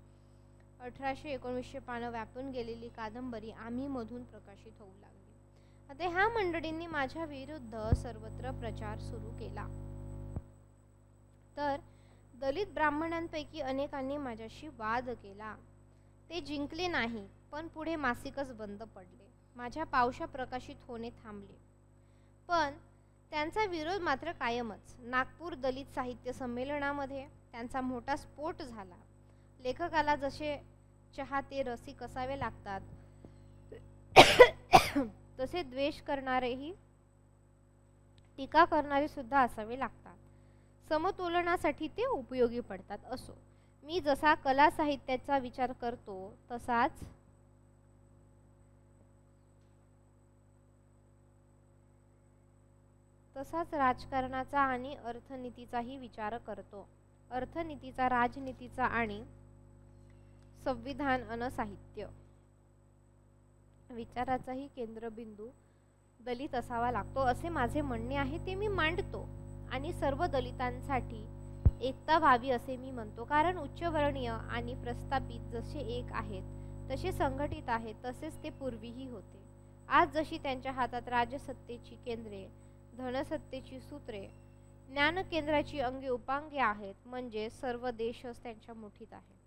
1819 पानं व्यापून गेलेली कादंबरी आम्ही मधून प्रकाशित होऊ लागली. आता ह्या मंडळींनी माझ्या विरुद्ध सर्वत्र प्रचार सुरू केला. तर दलित ब्राह्मणांपैकी अनेकांनी माझ्याशी वाद केला. ते जिंकले नाही, पण पुढे मासिकच बंद पडले. माझ्या पावशा प्रकाशित होणे थांबले. पण त्यांचा विरोध मात्र कायमच. नागपूर दलित साहित्य संमेलनामध्ये त्यांचा मोठा स्फोट झाला. लेखकाला जसे चाहते रसिक असावे लागतात तसे द्वेष करणारेही टीका करणारे सुद्धा असावे लागतात. समतोलनासाठी ते उपयोगी पडतात. असो, मी जसा कला साहित्याचा विचार करतो तसाच राजकारणाचा आणि अर्थनीतीचाही विचार करतो. अर्थनीतीचा, राजनीतीचा आणि संविधान अन साहित्य विचाराचाही केंद्रबिंदू दलित असावा लागतो असे माझे म्हणणे आहे. ते मी मांडतो आणि सर्व दलितांसाठी एकता व्हावी असे मी म्हणतो. कारण उच्चवर्णीय आणि प्रस्थापित जसे एक आहेत, तसे संघटित आहेत, तसेच ते पूर्वीही होते. आज जशी त्यांच्या हातात राजसत्तेची केंद्रे, धनसत्तेची सूत्रे, ज्ञानकेंद्राची अंगे उपांगे आहेत, म्हणजे सर्व देशच त्यांच्या मुठीत आहे,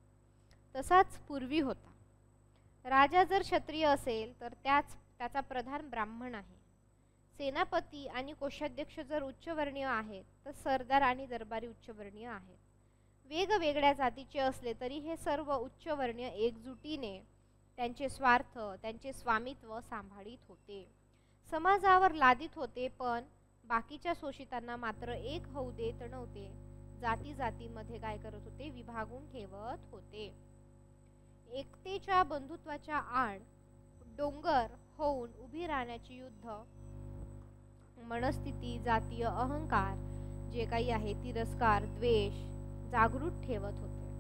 तसाच पूर्वी होता. राजा जर क्षत्रिय असेल तर त्याचा प्रधान ब्राह्मण आहे. सेनापती आणि कोषाध्यक्ष जर उच्चवर्णीय आहेत तर सरदार आणि दरबारी उच्चवर्णीय आहेत. वेगवेगळ्या जातीचे असले तरी हे सर्व उच्चवर्णीय एकजुटीने त्यांचे स्वार्थ, त्यांचे स्वामित्व सांभाळीत होते, समाजावर लादित होते. पण बाकीच्या शोषितांना मात्र एक होऊ देत नव्हते. जाती जातीमध्ये काय करत होते? विभागून ठेवत होते. एकतेच्या बंधुत्वाच्या आड डोंगर होऊन उभी राहण्याची युद्ध मनस्थिती, जातीय अहंकार जे काही आहे, तिरस्कार, द्वेष जागृत ठेवत होते.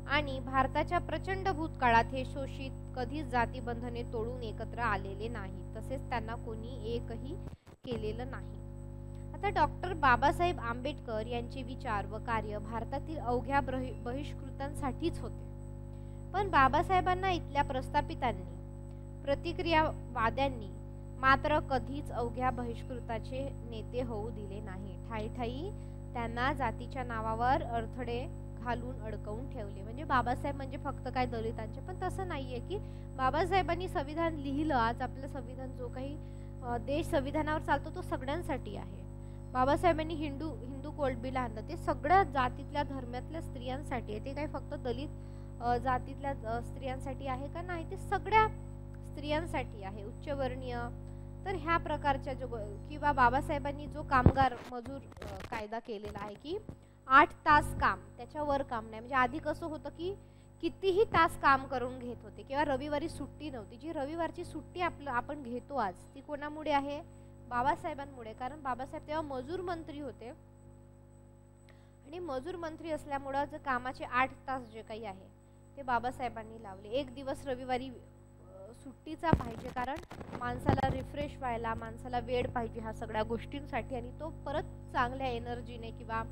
आणि भारताच्या प्रचंड भूतकाळात हे शोषित कधीच जातीबंधने तोडून एकत्र आलेले नाही, तसेच त्यांना कोणी एकही केलेलं नाही. आता डॉक्टर बाबासाहेब आंबेडकर यांचे विचार व कार्य भारतातील अवघ्या बहिष्कृतांसाठीच होते. पण बाबासाहेबांना इथल्या प्रस्थापितांनी, प्रतिक्रियावाद्यांनी मात्र कधीच अवघ्या बहिष्कृताचे नेते होऊ दिले नाही. ठायी त्यांना जातीच्या नावावर अडथळे घालून अडकवून ठेवले. म्हणजे बाबासाहेब म्हणजे फक्त काय दलितांचे, पण तसं नाहीये की बाबासाहेबांनी संविधान लिहिलं. आज आपलं संविधान जो काही देश संविधानावर चालतो तो सगळ्यांसाठी आहे. बाबासाहेबांनी हिंदू कोड बिल आणलं, ते सगळ्या जातीतल्या धर्मातल्या स्त्रियांसाठी आहे. ते काही फक्त दलित जातीतल्या स्त्रियांसाठी आहे का? नाही, ते सगळ्या स्त्रियांसाठी आहे, उच्चवर्णीय. तर ह्या प्रकारच्या जो किंवा बाबासाहेबांनी जो कामगार मजूर कायदा केलेला आहे की 8 तास काम, त्याच्यावर काम नाही. म्हणजे आधी कसं होतं की कितीही तास काम करून घेत होते किंवा रविवारी सुट्टी नव्हती. जी रविवारची सुट्टी आपण घेतो आज, ती कोणामुळे आहे? बाबासाहेबांमुळे. कारण बाबासाहेब तेव्हा मजूर मंत्री होते आणि मजूर मंत्री असल्यामुळं जे कामाचे 8 तास जे काही आहे ते बाबासाहेबांनी लावले. एक दिवस रविवारी सुट्टीचा पाहिजे, कारण माणसाला रिफ्रेश व्हायला, माणसाला वेळ पाहिजे ह्या सगळ्या गोष्टींसाठी, आणि तो परत चांगल्या एनर्जीने किंवा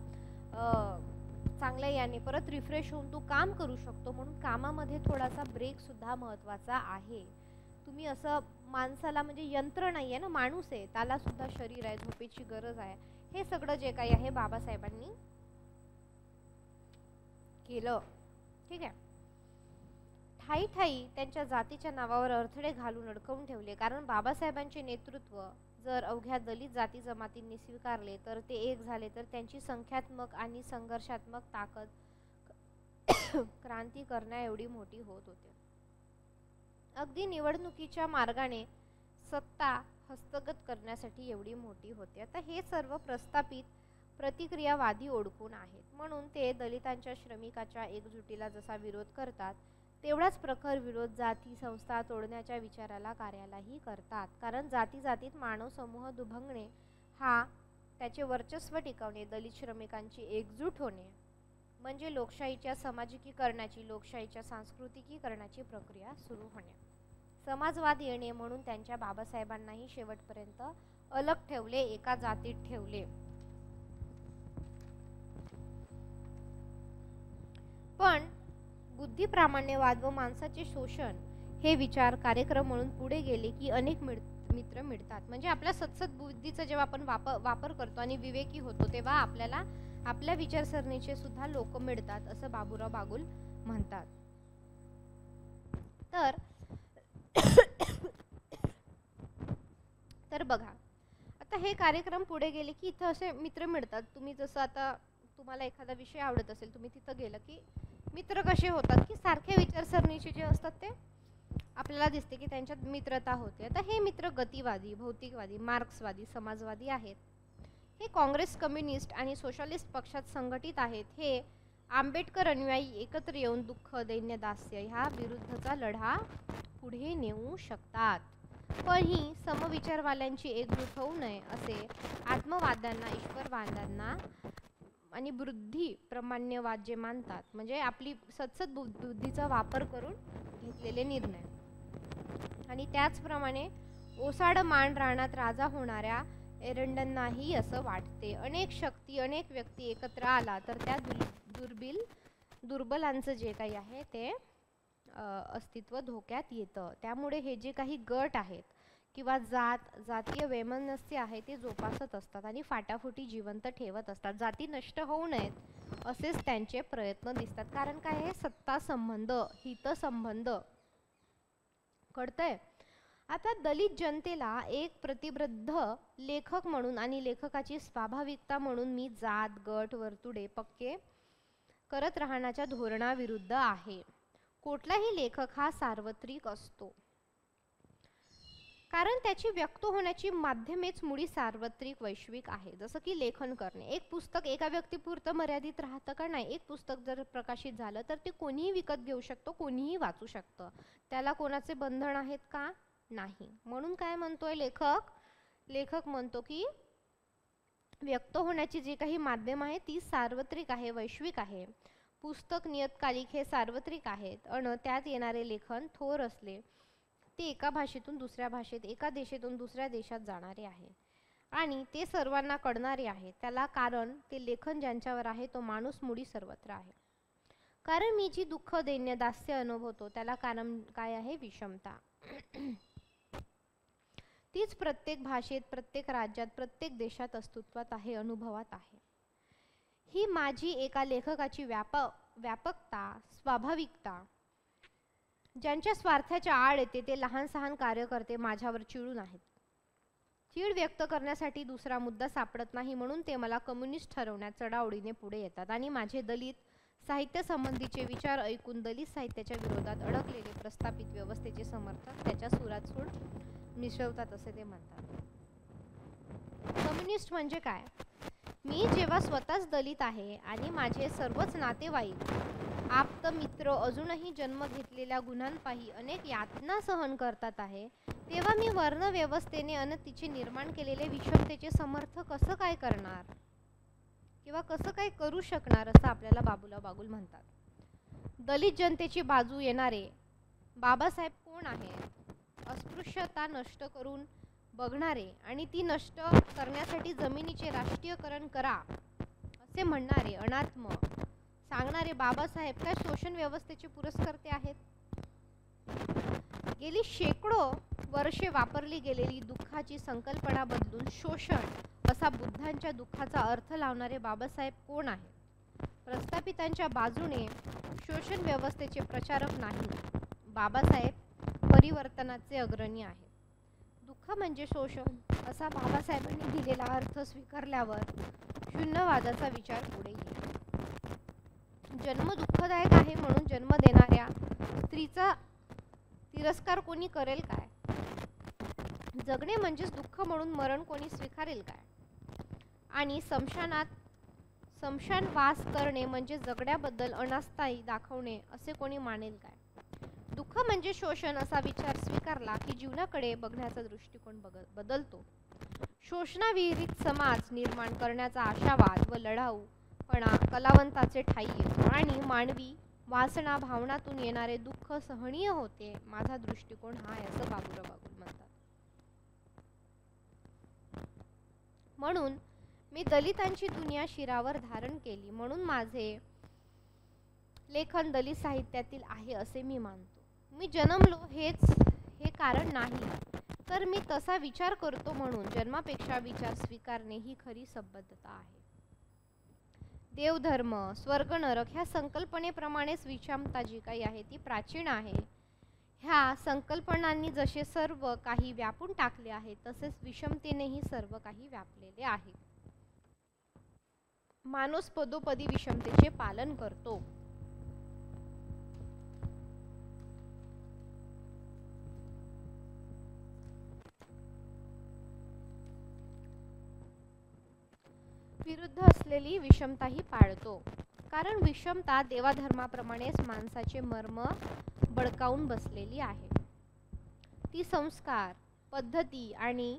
चांगल्या याने परत रिफ्रेश होऊन तो काम करू शकतो. म्हणून कामामध्ये थोडासा ब्रेक सुद्धा महत्त्वाचा आहे. तुम्ही असं माणसाला, म्हणजे यंत्र नाही आहे ना, माणूस आहे, त्याला सुद्धा शरीर आहे, झोपेची गरज आहे. हे सगळं जे काही आहे बाबासाहेबांनी केलं. ठीक आहे. ठाई त्यांच्या जातीच्या नावावर अडथळे घालून अडकवून ठेवले. कारण बाबासाहेबांचे नेतृत्व जर अवघ्या दलित जाती जमातींनी स्वीकारले, तर ते एक झाले, तर त्यांची संख्यात्मक आणि संघर्षात्मक ताकद क्रांती करण्या एवढी मोठी होत होते. अगदी निवडणुकीच्या मार्गाने सत्ता हस्तगत करण्यासाठी एवढी मोठी होते. आता हे सर्व प्रस्थापित प्रतिक्रियावादी ओळखून आहेत, म्हणून ते दलितांच्या, श्रमिकाच्या एकजुटीला जसा विरोध करतात, तेवढाच प्रखर विरोध जाती संस्था तोडण्याच्या विचाराला, कार्यालाही करतात. कारण जाती जातीत मानव समूह दुभंगणे, हा त्याचे वर्चस्व टिकवणे, दलित श्रमिकांची एकजूट होणे, म्हणजे लोकशाहीच्या सामाजिकीकरणाची, लोकशाहीच्या सांस्कृतिकीकरणाची प्रक्रिया सुरू होणे. समाजवाद येणे म्हणून त्यांच्या बाबासाहेबांनाही शेवटपर्यंत अलग ठेवले, एका जातीत ठेवले. पण बुद्धिप्रामाण्यवाद व माणसाचे शोषण हे विचार कार्यक्रम म्हणून पुढे गेले की अनेक मित्र मिळतात. म्हणजे आपल्या सतसत बुद्धीचा जेव्हा आपण वापर करतो आणि विवेकी होतो तेव्हा आपल्याला आपल्या विचारसरणीचे सुद्धा लोक मिळतात, असं बाबूराव बागुल म्हणतात. तर बघा, आता हे कार्यक्रम पुढे गेले की इथं असे मित्र मिळतात. तुम्ही जसं आता तुम्हाला एखादा विषय आवडत असेल, तुम्ही तिथं गेलं की मित्र कसे होतात की सारख्या विचारसरणीचे जे असतात ते आपल्याला दिसते की त्यांच्यात मित्रता होते. आता हे मित्र गतिवादी, भौतिकवादी, मार्क्सवादी, समाजवादी आहेत. हे काँग्रेस, कम्युनिस्ट आणि सोशलिस्ट पक्षात संघटित आहेत. हे आंबेडकर अनुयायी एकत्र येऊन दुःख, दैन्य, दास्य ह्या विरुद्धचा लढा पुढे नेऊ शकतात. पण ही समविचारवाल्यांची एकजूट होऊ नये असे आत्मवाद्यांना, ईश्वरवाद्यांना आणि बुद्धिप्रामाण्यवाद जे मानतात, म्हणजे आपली सतसत बुद्धीचा वापर करून घेतलेले निर्णय. आणि त्याचप्रमाणे ओसाड मान रानात राजा होणाऱ्या एरंडांनाही असं वाटते. अनेक शक्ती, अनेक व्यक्ती एकत्र आला तर त्या दुर्बलांचं जे काही आहे ते अस्तित्व धोक्यात येतं. त्यामुळे हे जे काही गट आहेत किंवा जातीय वैमनस्य आहे ते जोपासत असतात आणि फाटाफुटी जिवंत ठेवत असतात. जाती नष्ट होऊ नयेत असेच त्यांचे प्रयत्न दिसतात. कारण काय आहे, सत्ता संबंध, हितसंबंध. कळतंय? आता दलित जनतेला एक प्रतिबद्ध लेखक म्हणून आणि लेखकाची स्वाभाविकता म्हणून मी जात, गट, वर्तुळे पक्के करत राहण्याच्या धोरणाविरुद्ध आहे. कुठलाही लेखक हा सार्वत्रिक असतो, कारण त्याची व्यक्त होण्याची माध्यमेच मुळी सार्वत्रिक वैश्विक आहे. जसं की लेखन करणे, एक पुस्तक एका व्यक्तीपुरतं मर्यादित राहतं का? नाही. एक पुस्तक जर प्रकाशित झालं तर ते कोणीही विकत घेऊ शकतो, कोणीही वाचू शकतं. त्याला कोणाचे बंधन आहेत का? नाही. म्हणून काय म्हणतोय लेखक म्हणतो की व्यक्त होण्याची जी काही माध्यम आहे ती सार्वत्रिक आहे, वैश्विक आहे. पुस्तक, नियतकालिक हे सार्वत्रिक आहेत आणि त्यात येणारे लेखन थोर असले ते एका भाषेतून दुसऱ्या भाषेत, एका देशातून दुसऱ्या देशात जाणारे आहे आणि ते सर्वांना कळणारे आहे. त्याला कारण ते लेखन ज्यांच्यावर आहे तो माणूस मुळी सर्वत्र आहे. कारण मी जी दुःख, दैन्य, दास्य अनुभवतो त्याला कारण काय आहे? विषमता. तीच प्रत्येक भाषेत, प्रत्येक राज्यात, प्रत्येक देशात अस्तित्वात आहे, अनुभवात आहे. ही माझी एका लेखकाची व्यापकता, स्वाभाविकता. ज्यांच्या स्वार्थाच्या आड येते ते लहान सहान कार्यकर्ते माझ्यावर चिडून आहेत. चीड व्यक्त करण्यासाठी दुसरा मुद्दा सापडत नाही म्हणून ते मला कम्युनिस्ट ठरवण्यात चढाओढीने पुढे येतात आणि माझे दलित साहित्य संबंधीचे विचार ऐकून दलित साहित्याच्या विरोधात अडकलेले प्रस्थापित व्यवस्थेचे समर्थक त्याच्या सुरात सूर मिसळतात असे ते म्हणतात. कम्युनिस्ट म्हणजे काय? मी जेव्हा स्वतःच दलित आहे आणि माझे सर्वच नातेवाईक, आप्त मित्र अजूनही जन्म घेतलेल्या गुन्ह्यांपायी अनेक यातना सहन करतात आहे, तेव्हा मी वर्ण व्यवस्थेने अन तिचे निर्माण केलेले विषमतेचे समर्थ कसं काय करणार किंवा कसं काय करू शकणार असं आपल्याला बाबूराव बागुल म्हणतात. दलित जनतेची बाजू येणारे बाबासाहेब कोण आहेत? अस्पृश्यता नष्ट करून बघणारे आणि ती नष्ट करण्यासाठी जमिनीचे राष्ट्रीयकरण करा असे म्हणणारे, अनात्म सांगणारे बाबासाहेब काय शोषण व्यवस्थेचे पुरस्कर्ते आहेत? गेली शेकडो वर्षे वापरली गेलेली दुःखाची संकल्पना बदलून शोषण असा बुद्धांच्या दुःखाचा अर्थ लावणारे बाबासाहेब कोण आहेत? प्रस्थापितांच्या बाजूने शोषण व्यवस्थेचे प्रचारक नाही, बाबासाहेब परिवर्तनाचे अग्रणी आहेत. दुःख म्हणजे शोषण असा बाबासाहेबांनी दिलेला अर्थ स्वीकारल्यावर शून्यवादाचा विचार पुढे येईल. जन्म दुःखदायक आहे म्हणून जन्म देणाऱ्या स्त्रीचा तिरस्कार कोणी करेल काय? जगणे म्हणजेच दुःख म्हणून मरण कोणी स्वीकारेल काय? आणि स्मशानवास करणे म्हणजे जगण्याबद्दल अनास्थाई दाखवणे असे कोणी मानेल काय? दुःख म्हणजे शोषण असा विचार स्वीकारला की जीवनाकडे बघण्याचा दृष्टिकोन बदलतो. शोषणाविरहित समाज निर्माण करण्याचा आशावाद व लढाऊ कलावंताचे ठायी येतो आणि मानवी वासना भावनातून येणारे दुःख सहनीय होते. माझा दृष्टिकोन हा आहे असं बाबुराव बागुल म्हणतात. म्हणून मी दलितांची दुनिया शिरावर धारण केली, म्हणून माझे लेखन दलित साहित्यातील आहे असे मी मानतो. मी जन्मलो हे कारण नाही, तर मी तसा विचार करतो म्हणून. जन्मापेक्षा विचार स्वीकारणे ही खरी सभ्यता आहे. देवधर्म, स्वर्ग नरक ह्या संकल्पनेप्रमाणेच विषमता जी काही आहे ती प्राचीन आहे. ह्या संकल्पनांनी जसे सर्व काही व्यापून टाकले आहे, तसेच विषमतेनेही सर्व काही व्यापलेले आहे. माणूस पदोपदी विषमतेचे पालन करतो. विरुद्ध असलेली विषमताही पाळतो, कारण विषमता देवाधर्माप्रमाणेच माणसाचे मर्म बळकावून बसलेली आहे. ती संस्कार, पद्धती आणि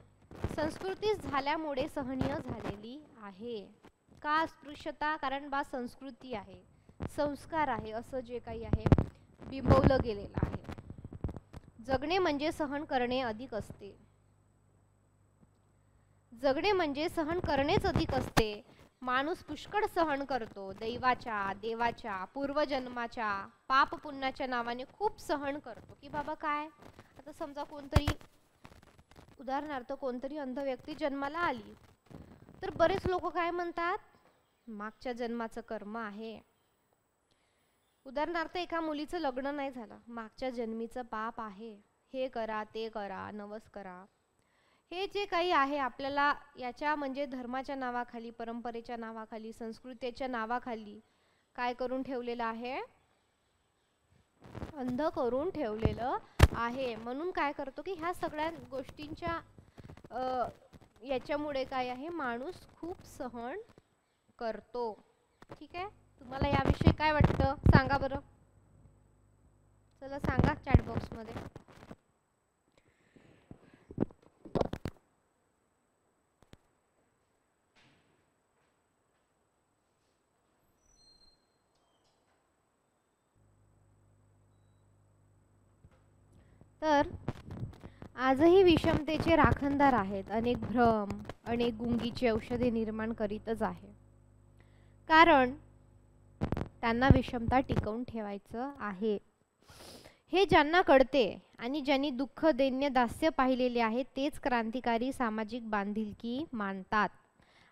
संस्कृती झाल्यामुळे सहनीय झालेली आहे. का अस्पृश्यता? कारण बा संस्कृती आहे, संस्कार आहे, असं जे काही आहे बिंबवलं गेलेलं आहे. जगणे म्हणजे सहन करणे अधिक असते. जगणे म्हणजे सहन करणेच अधिक असते. माणूस पुष्कळ सहन करतो. देवाच्या पूर्वजन्माच्या पाप पुण्याच्या नावाने खूप सहन करतो. की बाबा काय, आता समजा उदाहरणार्थ कोणतरी अंध व्यक्ती जन्माला आली, तर बरेच लोक काय म्हणतात, मागच्या जन्माचं कर्म आहे. उदाहरणार्थ एका मुलीचं लग्न नाही झालं, मागच्या जन्मीचं पाप आहे, हे करा ते करा, नवस करा. हे जे काही आहे आपल्याला याच्या म्हणजे धर्माच्या नावाखाली, परंपरेच्या नावाखाली, संस्कृतीच्या नावाखाली काय करून ठेवलेलं आहे, अंध करून ठेवलेलं आहे. म्हणून काय करतो की ह्या सगळ्या गोष्टींच्या याच्यामुळे काय आहे, माणूस खूप सहन करतो. ठीक आहे, तुम्हाला याविषयी काय वाटतं सांगा बरं. चला सांगा चॅट बॉक्स मध्ये. तर आजही विषमतेचे राखणदार आहेत. अनेक भ्रम, अनेक गुंगीची औषधे निर्माण करीतच आहे, कारण त्यांना विषमता टिकवून ठेवायचं आहे. हे ज्यांना कळते आणि ज्यांनी दुःख, दैन्य, दास्य पाहिलेले आहे तेच क्रांतिकारी सामाजिक बांधिलकी मानतात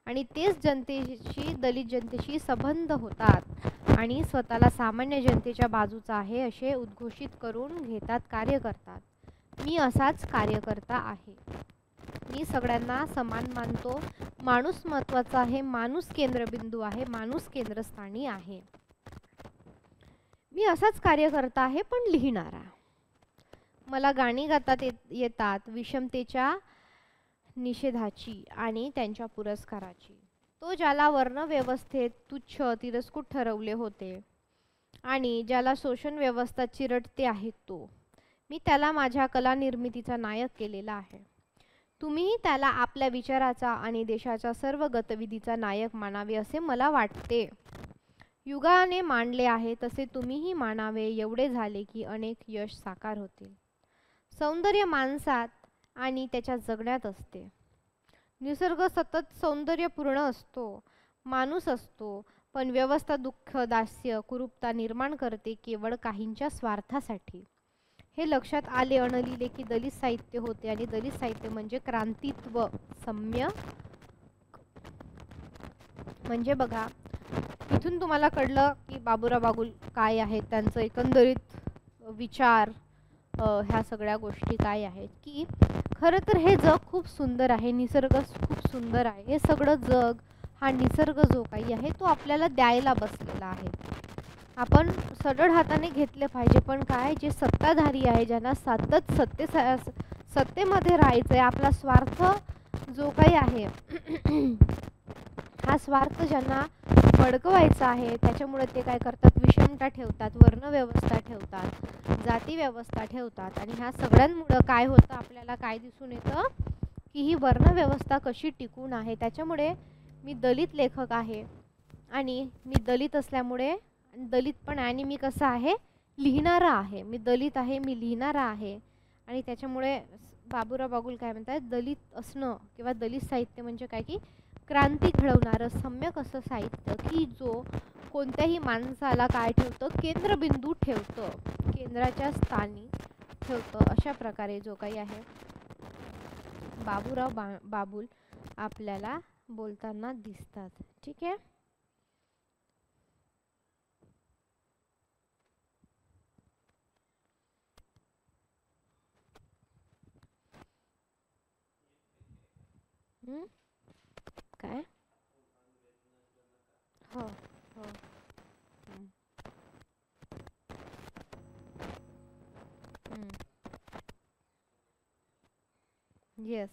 आणि तेच जनतेशी, दलित जनतेशी संबंध होतात आणि स्वतःला सामान्य जनतेच्या बाजूचा आहे असे उद्घोषित करून घेतात, कार्य करतात. मी असाच कार्यकर्ता आहे. मी सगळ्यांना समान मानतो. माणूस महत्त्वाचा आहे, माणूस केंद्रबिंदू आहे, माणूस केंद्रस्थानी आहे. मी असाच कार्यकर्ता आहे, पण लिहिणारा. मला गाणी गातात येतात विषमतेच्या निषेधाची आणि त्यांच्या पुरस्काराची. तो ज्याला वर्णव्यवस्थेत तुच्छ, तिरस्कृत ठरवले होते आणि ज्याला शोषण व्यवस्था चिरडते आहे, मी त्याला माझ्या कला निर्मितीचा नायक केलेला आहे. तुम्हीही त्याला आपल्या विचाराचा आणि देशाच्या सर्व गतिविधीचा नायक मानावे असे मला वाटते. युगाने मानले आहे तसे तुम्हीही मानावे. एवढे झाले की अनेक यश साकार होतील. सौंदर्य माणसात आणि त्याच्या जगण्यात असते. निसर्ग सतत सौंदर्यपूर्ण असतो, माणूस असतो, पण व्यवस्था दुःख, दास्य, कुरूपता निर्माण करते केवळ काहींच्या स्वार्थासाठी. हे लक्षात आले अनलिले की दलित साहित्य होते आणि दलित साहित्य म्हणजे क्रांतित्व सम्यक. म्हणजे बघा, इथून तुम्हाला कळलं की बाबुराव बागुल काय आहेत, त्यांचं एकंदरीत विचार, ह्या सगळ्या गोष्टी काय आहेत, की खरं तर हे जग खूप सुंदर आहे, निसर्ग खूप सुंदर आहे. हे सगळं जग, हा निसर्ग जो काही आहे तो आपल्याला द्यायला बसलेला आहे. आपण सढळ हाताने घेतले पाहिजे. पण काय, जे सत्ताधारी आहे, ज्यांना सतत सत्तेमध्ये राहायचं आहे, आपला स्वार्थ जो काही आहे हा स्वार्थ ज्यांना भडकवायचा आहे, त्याच्यामुळे ते काय करतात, विषमता ठेवतात, वर्णव्यवस्था ठेवतात, जाती व्यवस्था ठेवतात. आणि ह्या सगळ्यांमुळं काय होतं, आपल्याला काय दिसून येतं की ही वर्णव्यवस्था कशी टिकून आहे. त्याच्यामुळे मी दलित लेखक आहे आणि मी दलित असल्यामुळे दलित पण आणि मी कसं आहे लिहिणारा आहे, मी दलित आहे, मी लिहिणारा आहे आणि त्याच्यामुळे बाबूराव बागुल काय म्हणतात, दलित असणं किंवा दलित साहित्य म्हणजे काय की क्रांती घडवणारं सम्यक असं साहित्य की जो कोणत्याही माणसाला काय ठेवतं, केंद्रबिंदू ठेवतं, केंद्राच्या स्थानी ठेवतं. अशा प्रकारे जो काही आहे बाबूराव बाबुल आपल्याला बोलताना दिसतात. ठीक आहे. काय हो हो येस.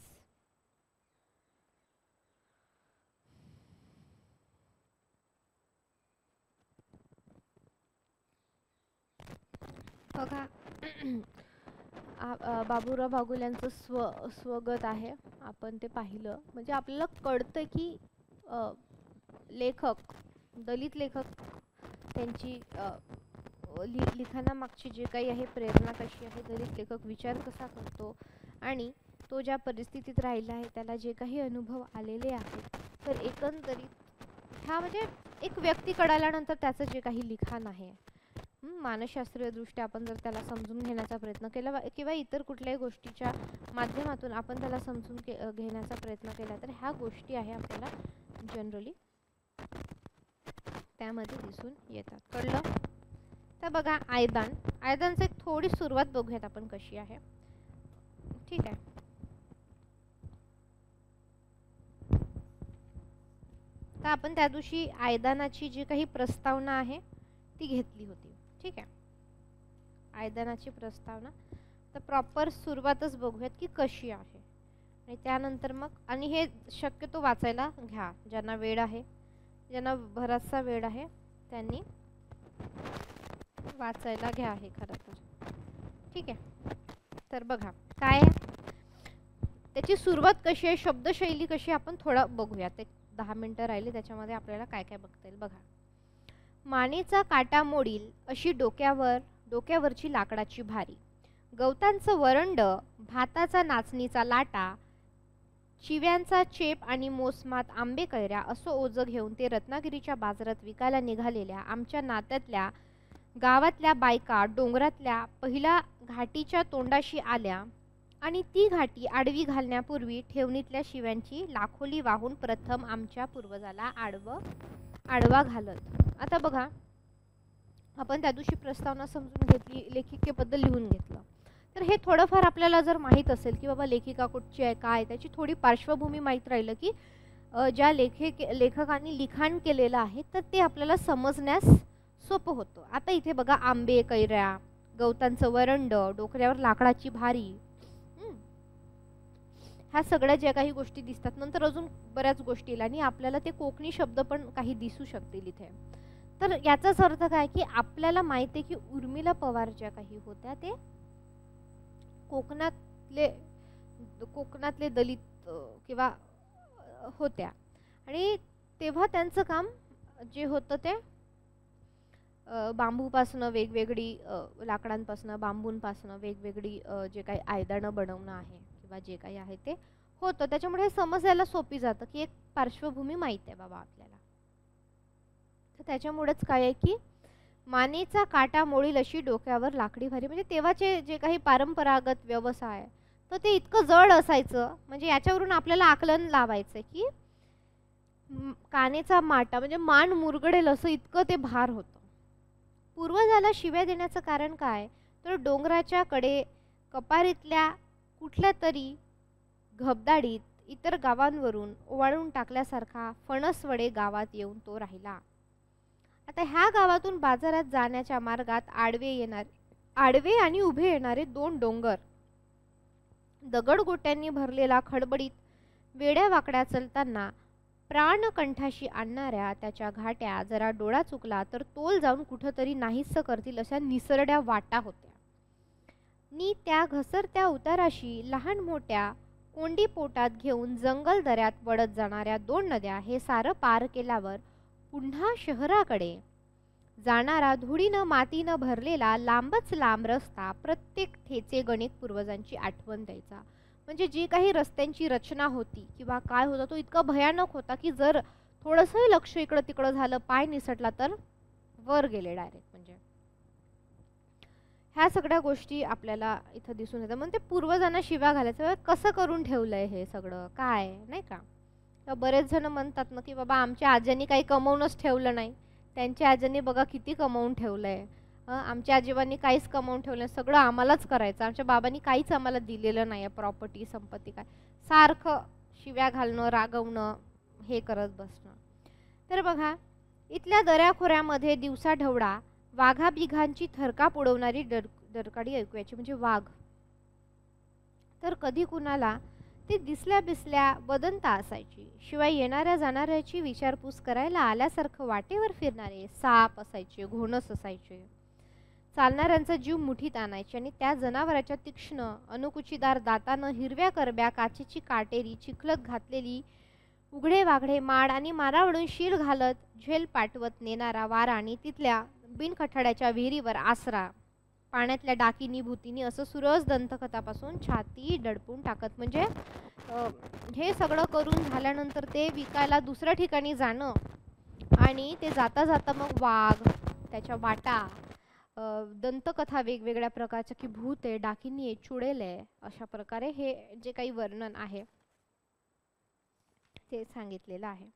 बघा बाबूराव बागुल यांचं स्वगत आहे, आपण ते पाहिलं म्हणजे आपल्याला कळतं की लेखक, दलित लेखक, त्यांची लिखाणामागची जे काही आहे प्रेरणा कशी आहे, दलित लेखक विचार कसा करतो आणि तो ज्या परिस्थितीत राहिला आहे त्याला जे काही अनुभव आलेले आहेत, तर एकंदरीत हा म्हणजे एक व्यक्ती कळाल्यानंतर त्याचं जे काही लिखाण आहे मानसशास्त्रीय दृष्ट्या आपण जर त्याला समजून घेण्याचा प्रयत्न केला किंवा इतर कुठल्याही गोष्टीच्या माध्यमातून आपण त्याला समजून घेण्याचा प्रयत्न केला तर ह्या गोष्टी आहे आपल्याला जनरली त्यामध्ये दिसून येतात. कळलं? तर बघा आयदानचं एक थोडी सुरुवात बघूयात आपण कशी आहे. ठीक आहे. तर आपण त्या दिवशी आयदानाची जी काही प्रस्तावना आहे ती घेतली होती. ठीक आहे. आयदानाची प्रस्तावना तर प्रॉपर सुरुवातच बघूयात की कशी आहे आणि त्यानंतर मग आणि हे शक्यतो वाचायला घ्या, ज्यांना वेळ आहे, ज्यांना बराचसा वेळ आहे त्यांनी वाचायला घ्या आहे खरं तर. ठीक आहे. तर बघा काय त्याची सुरुवात कशी आहे, शब्दशैली कशी, आपण थोडं बघूया. ते 10 मिनिटं राहिली त्याच्यामध्ये आपल्याला काय काय बघता येईल. बघा, मानेचा काटा मोडील अशी डोक्यावरची लाकडाची भारी, गवतांचं वरंड, भाताचा नाचणीचा लाटा, चिव्यांचा चेप आणि मोसमात आंबे कैऱ्या असं ओझं घेऊन ते रत्नागिरीच्या बाजारात विकायला निघालेल्या आमच्या नात्यातल्या गावातल्या बायका डोंगरातल्या पहिल्या घाटीच्या तोंडाशी आल्या आणि ती घाटी आडवी घालण्यापूर्वी ठेवणीतल्या शिव्यांची लाखोली वाहून प्रथम आमच्या पूर्वजाला आडवा घालत. आता बघा, आपण त्या दिवशी प्रस्तावना समजून घेतली, लेखिकेबद्दल लिहून घेतलं, तर हे थोडंफार आपल्याला जर माहीत असेल की बाबा लेखिका कुठची आहे, काय त्याची थोडी पार्श्वभूमी माहीत राहिलं की ज्या लेखकांनी लिखाण केलेलं आहे तर ते आपल्याला समजण्यास सोपं होतं. आता इथे बघा, आंबे कैऱ्या, गवतांचं वरंड, डोक्यावर लाकडाची भारी, ह्या सगळ्या ज्या काही गोष्टी दिसतात, नंतर अजून बऱ्याच गोष्टी येईल आणि आपल्याला ते कोकणी शब्द पण काही दिसू शकतील इथे. तर याचाच अर्थ काय की आपल्याला माहिती आहे की उर्मिला पवार ज्या काही होत्या ते कोकणातले दलित किंवा होत्या आणि तेव्हा त्यांचं काम जे होतं ते बांबूपासनं वेगवेगळी लाकडांपासनं बांबूंपासनं वेगवेगळी जे काही आयदानं बनवणं आहे किंवा जे काही आहे ते होतं. त्याच्यामुळे हे समजायला सोपी जातं की एक पार्श्वभूमी माहीत आहे बाबा आपल्याला. तर त्याच्यामुळेच काय आहे की मानेचा काटा मोडील अशी डोक्यावर लाकडी भारी, म्हणजे तेव्हाचे जे काही परंपरागत व्यवसाय तर ते इतकं जड असायचं, म्हणजे याच्यावरून आपल्याला आकलन लावायचं की कानेचा माटा म्हणजे मान मुरगडेल असं इतकं ते भार होतं. पूर्वजाला शिव्या देण्याचं कारण काय, तर डोंगराच्या कडे कपारीतल्या कुठल्या तरी घबदाडीत इतर गावांवरून ओवाळून टाकल्यासारखा फणसवडे गावात येऊन तो राहिला. आता ह्या गावातून बाजारात जाण्याच्या मार्गात आडवे आणि उभे येणारे 2 डोंगर, दगडगोट्यांनी भरलेला खडबडीत वेड्या वाकड्या चलताना प्राणकंठाशी आणणाऱ्या त्याच्या घाट्या, जरा डोळा चुकला तर तोल जाऊन कुठंतरी नाहीसं करतील अशा निसरड्या वाटा होत्या. नी त्या घसरत्या उताराशी लहान मोठ्या कोंडी पोटात घेऊन जंगल दऱ्यात पडत जाणाऱ्या 2 नद्या, हे सारं पार केल्यावर पुन्हा शहराकडे जाणारा धुळीनं मातीनं भरलेला लांबच लांब रस्ता प्रत्येक ठेचे गणित पूर्वजांची आठवण द्यायचा. म्हणजे जी काही रस्त्यांची रचना होती किंवा काय होता तो इतका भयानक होता की जर थोडंसं लक्ष इकडं तिकडं झालं, पाय निसटला तर वर गेले डायरेक्ट. म्हणजे ह्या सगळ्या गोष्टी आपल्याला इथं दिसून येतात. म्हणजे पूर्वजांना शिव्या घालायचं, कसं करून ठेवलंय हे सगळं काय, नाही का. तर बरेच जण म्हणतात ना की बाबा आमच्या आज्यांनी काही कमवूनच ठेवलं नाही, त्यांच्या आज्यांनी बघा किती कमवून ठेवलंय. आमच्या आजोबांनी काहीच कमवून ठेवलं नाही, सगळं आम्हालाच करायचं, आमच्या बाबांनी काहीच आम्हाला दिलेलं नाही आहे, प्रॉपर्टी संपत्ती काय. सारखं शिव्या घालणं, रागवणं, हे करत बसणं. तर बघा इथल्या दऱ्याखोऱ्यामध्ये दिवसा ढवळा वाघा बिघांची थरकाप उडवणारी डरकाळी ऐकूयाची. म्हणजे वाघ तर कधी कुणाला ती दिसल्या बिसल्या वदंता असायची. शिवाय येणाऱ्या जाणाऱ्याची विचारपूस करायला आल्यासारखं वाटेवर फिरणारे साप असायचे, घोणस असायचे. चालणाऱ्यांचा जीव मुठीत आणायचे आणि त्या जनावराच्या तीक्ष्ण अनुकुचीदार दातानं हिरव्या करब्या काचेची काटेरी चिखलत घातलेली उघडे वाघडे माड आणि मारावडून शील घालत झेल पाठवत नेणारा वारा आणि तिथल्या बिनखठाड्याच्या विहिरीवर आसरा पाण्यातल्या डाकीनी भूतीनी असं सुरस दंतकथापासून छाती दडपून टाकत. म्हणजे हे सगळं करून झाल्यानंतर ते विकायला दुसऱ्या ठिकाणी जाणं आणि ते जाता जाता मग वाघ, त्याच्या वाटा, दंतकथा वेगवेगळ्या प्रकारच्या की भूत आहे, डाकिनी आहे, चुडेल आहे, अशा प्रकारे हे जे काही वर्णन आहे ते सांगितलेलं आहे.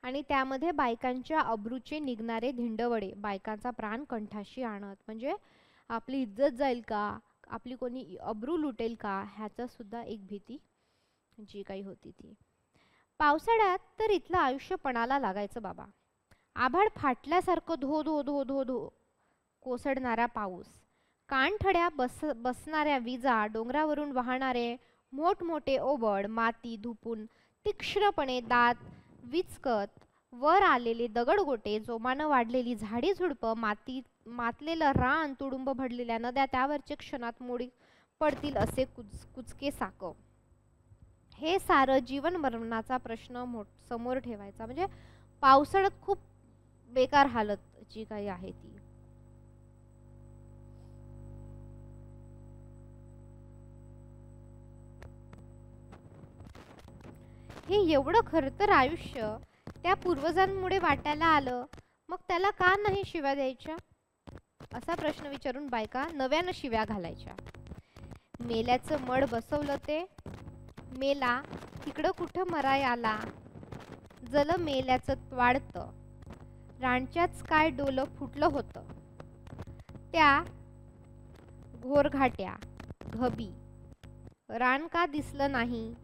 आणि त्यामध्ये बायकांच्या अब्रूचे निघणारे धिंडवडे बायकांचा प्राण कंठाशी आणत. म्हणजे आपली इज्जत जाईल का, आपली कोणी अब्रू लुटेल का, ह्याचा सुद्धा एक भीती जी काही होती ती. पावसाळ्यात तर इथलं आयुष्य पणाला लागायचं बाबा. आभाळ फाटल्यासारखं धो धो धो धो धो कोसळणारा पाऊस, कानठड्या बसणाऱ्या विजा, डोंगरावरून वाहणारे मोठमोठे ओबड, माती धुपून तीक्ष्णपणे दात विचकत वर आलेले दगडगोटे, जोमानं वाढलेली झाडी झुडपं, मातलेलं रान, तुडुंब भरलेल्या नद्या, त्यावरचे क्षणात मोडी पडतील असे कुचके साकं, हे सारं जीवन मरणाचा प्रश्न समोर ठेवायचा. म्हणजे पावसाळ्यात खूप बेकार हालत जी काही आहे ती. हे एवढं खरतर आयुष्य त्या पूर्वजांमुळे वाटायला आलं, मग त्याला का नाही शिव्या द्यायच्या, असा प्रश्न विचारून बायका नव्यानं शिव्या घालायच्या. मेल्याचं मड बसवलं ते मेला, तिकडं कुठं मराय आला, जल मेल्याचं त्वाडतं, राणच्याच काय डोलं फुटलं होतं, त्या घोरघाट्या घबी, रान का दिसलं नाही,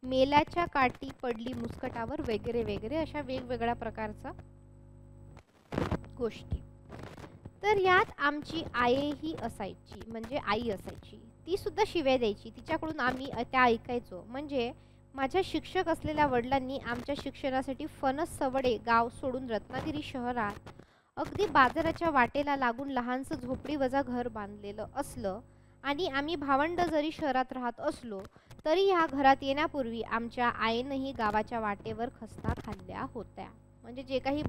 मेल्याच्या काठी पडली मुस्कटावर, वगैरे वगैरे अशा वेगवेगळ्या प्रकारच्या गोष्टी. तर यात आमची आईही असायची, म्हणजे आई असायची, ती सुद्धा शिव्या द्यायची. तिच्याकडून आम्ही त्या ऐकायचो. म्हणजे माझ्या शिक्षक असलेल्या वडिलांनी आमच्या शिक्षणासाठी फणस सवडे गाव सोडून रत्नागिरी शहरात अगदी बाजाराच्या वाटेला लागून लहानसं झोपडी वजा घर बांधलेलं असलं आणि आम्ही भावंड जरी शहरात राहत असलो तरी ह्या घरात येण्यापूर्वी आमच्या आईनंही गावाच्या वाटेवर खस्ता खाल्ल्या होत्या. म्हणजे जे काही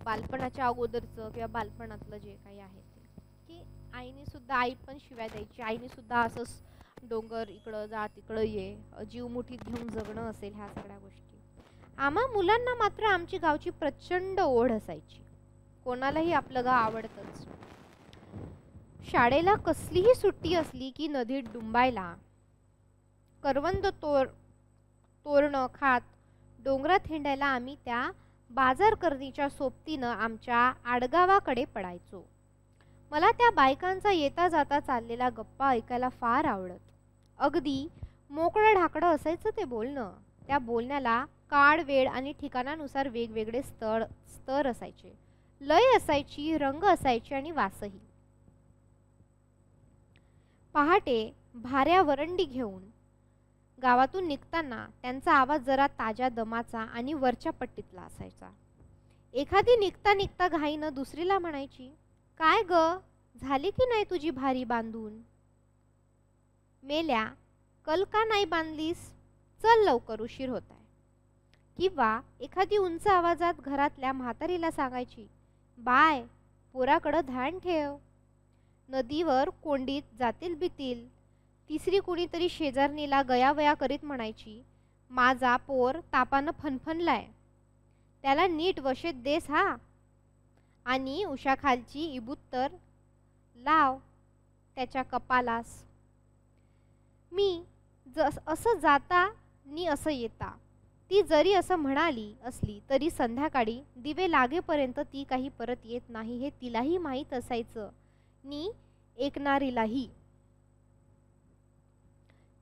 बालपणाच्या अगोदरचं किंवा बालपणातलं जे काही आहे ते, की आईने सुद्धा, आई पण शिव्या द्यायची, आईने सुद्धा असंच डोंगर इकडं जा तिकडं ये, जीव मुठीत घेऊन जगणं असेल, ह्या सगळ्या गोष्टी. आम्हा मुलांना मात्र आमची गावची प्रचंड ओढ असायची. कोणालाही आपलं गाव आवडतंच. शाळेला कसलीही सुट्टी असली की नदीत डुंबायला, करवंद तोरणं खात डोंगरात हिंडायला आम्ही त्या बाजारकरणीच्या सोबतीनं आमच्या आडगावाकडे पडायचो. मला त्या बायकांचा येता जाता चाललेला गप्पा ऐकायला फार आवडत. अगदी मोकळं ढाकळं असायचं ते बोलणं. त्या बोलण्याला काळ, वेळ आणि ठिकाणानुसार वेगवेगळे स्तर असायचे, लय असायची, रंग असायचे आणि वासही. पहाटे भाऱ्या वरंडी घेऊन गावातून निघताना त्यांचा आवाज जरा ताज्या दमाचा आणि वरच्या पट्टीतला असायचा. एखादी निघता निघता घाईनं दुसरीला म्हणायची, काय ग, झाली की नाही तुझी भारी बांधून? मेल्या, कल का नाही बांधलीस? चल लवकर, उशीर होत आहे. किंवा एखादी उंच आवाजात घरातल्या म्हातारीला सांगायची, बाय, पोराकडं ध्यान ठेव. नदीवर कोंडीत जातील बितील. तिसरी कुणीतरी शेजारणीला गयावया करीत म्हणायची, माझा पोर तापानं फनफनलाय, त्याला नीट वशेत देस हा. आणि उशाखालची इबुत्तर लाव त्याच्या कपालास. मी असं जाता नि असं येता. ती जरी असं म्हणाली असली तरी संध्याकाळी दिवे लागेपर्यंत ती काही परत येत नाही हे तिलाही माहीत असायचं नि ऐकणारीलाही.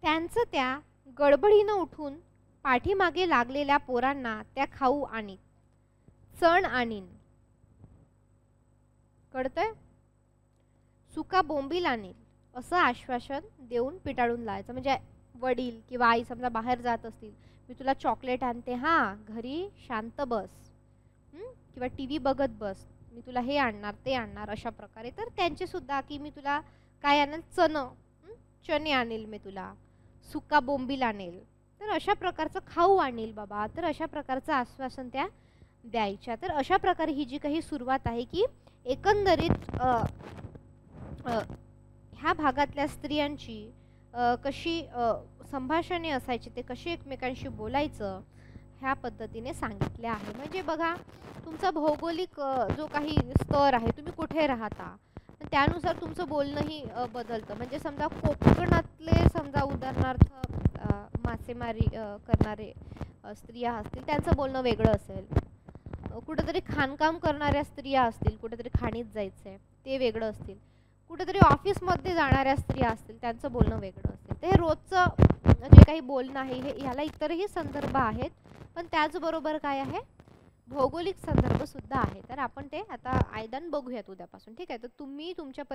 त्यांचं त्या गडबडीनं उठून पाठीमागे लागलेल्या पोरांना त्या खाऊ आणीत, चण आणीन, कळतंय, सुका बोंबील आणील असं आश्वासन देऊन पिटाळून लावायचं. म्हणजे वडील किंवा आई समजा बाहेर जात असतील, मी तुला चॉकलेट आणते, हां घरी शांत बस, किंवा टी व्ही बघत बस, मी तुला हे आणणार ते आणणार, अशा प्रकारे. तर त्यांचे सुद्धा की मी तुला काय आणेल, चणे आणेल, मी तुला सुका बोंबील आणेल, तर अशा प्रकारचं खाऊ आणेल बाबा, तर अशा प्रकारचं आश्वासन त्या द्यायच्या. तर अशा प्रकारे ही जी काही सुरुवात आहे की एकंदरीत ह्या भागातल्या स्त्रियांची कशी संभाषणे असायची, ते कशी एकमेकांशी बोलायचं, ह्या पद्धतीने सांगितले आहे. म्हणजे बघा, तुमचा भौगोलिक जो काही स्तर आहे, तुम्ही कुठे राहता, त्यानुसार तुमचं बोलणंही बदलतं. म्हणजे समजा कोकणातले समजा उदाहरणार्थ मासेमारी करणारे स्त्रिया असतील, त्यांचं बोलणं वेगळं असेल. कुठेतरी खाणकाम करणाऱ्या स्त्रिया असतील, कुठेतरी खाणीत जायचं आहे, ते वेगळं असतील. कुठेतरी ऑफिसमध्ये जाणाऱ्या स्त्रिया असतील, त्यांचं बोलणं वेगळं असेल. ते रोजचं जे काही बोलणं आहे हे ह्याला इतरही संदर्भ आहेत, पण त्याचबरोबर काय आहे, भौगोलिक संदर्भ सुद्धा आहे. तर आपण ते आता आयदान बघूयात उद्यापासून, ठीक आहे. तर तुम्ही तुमच्या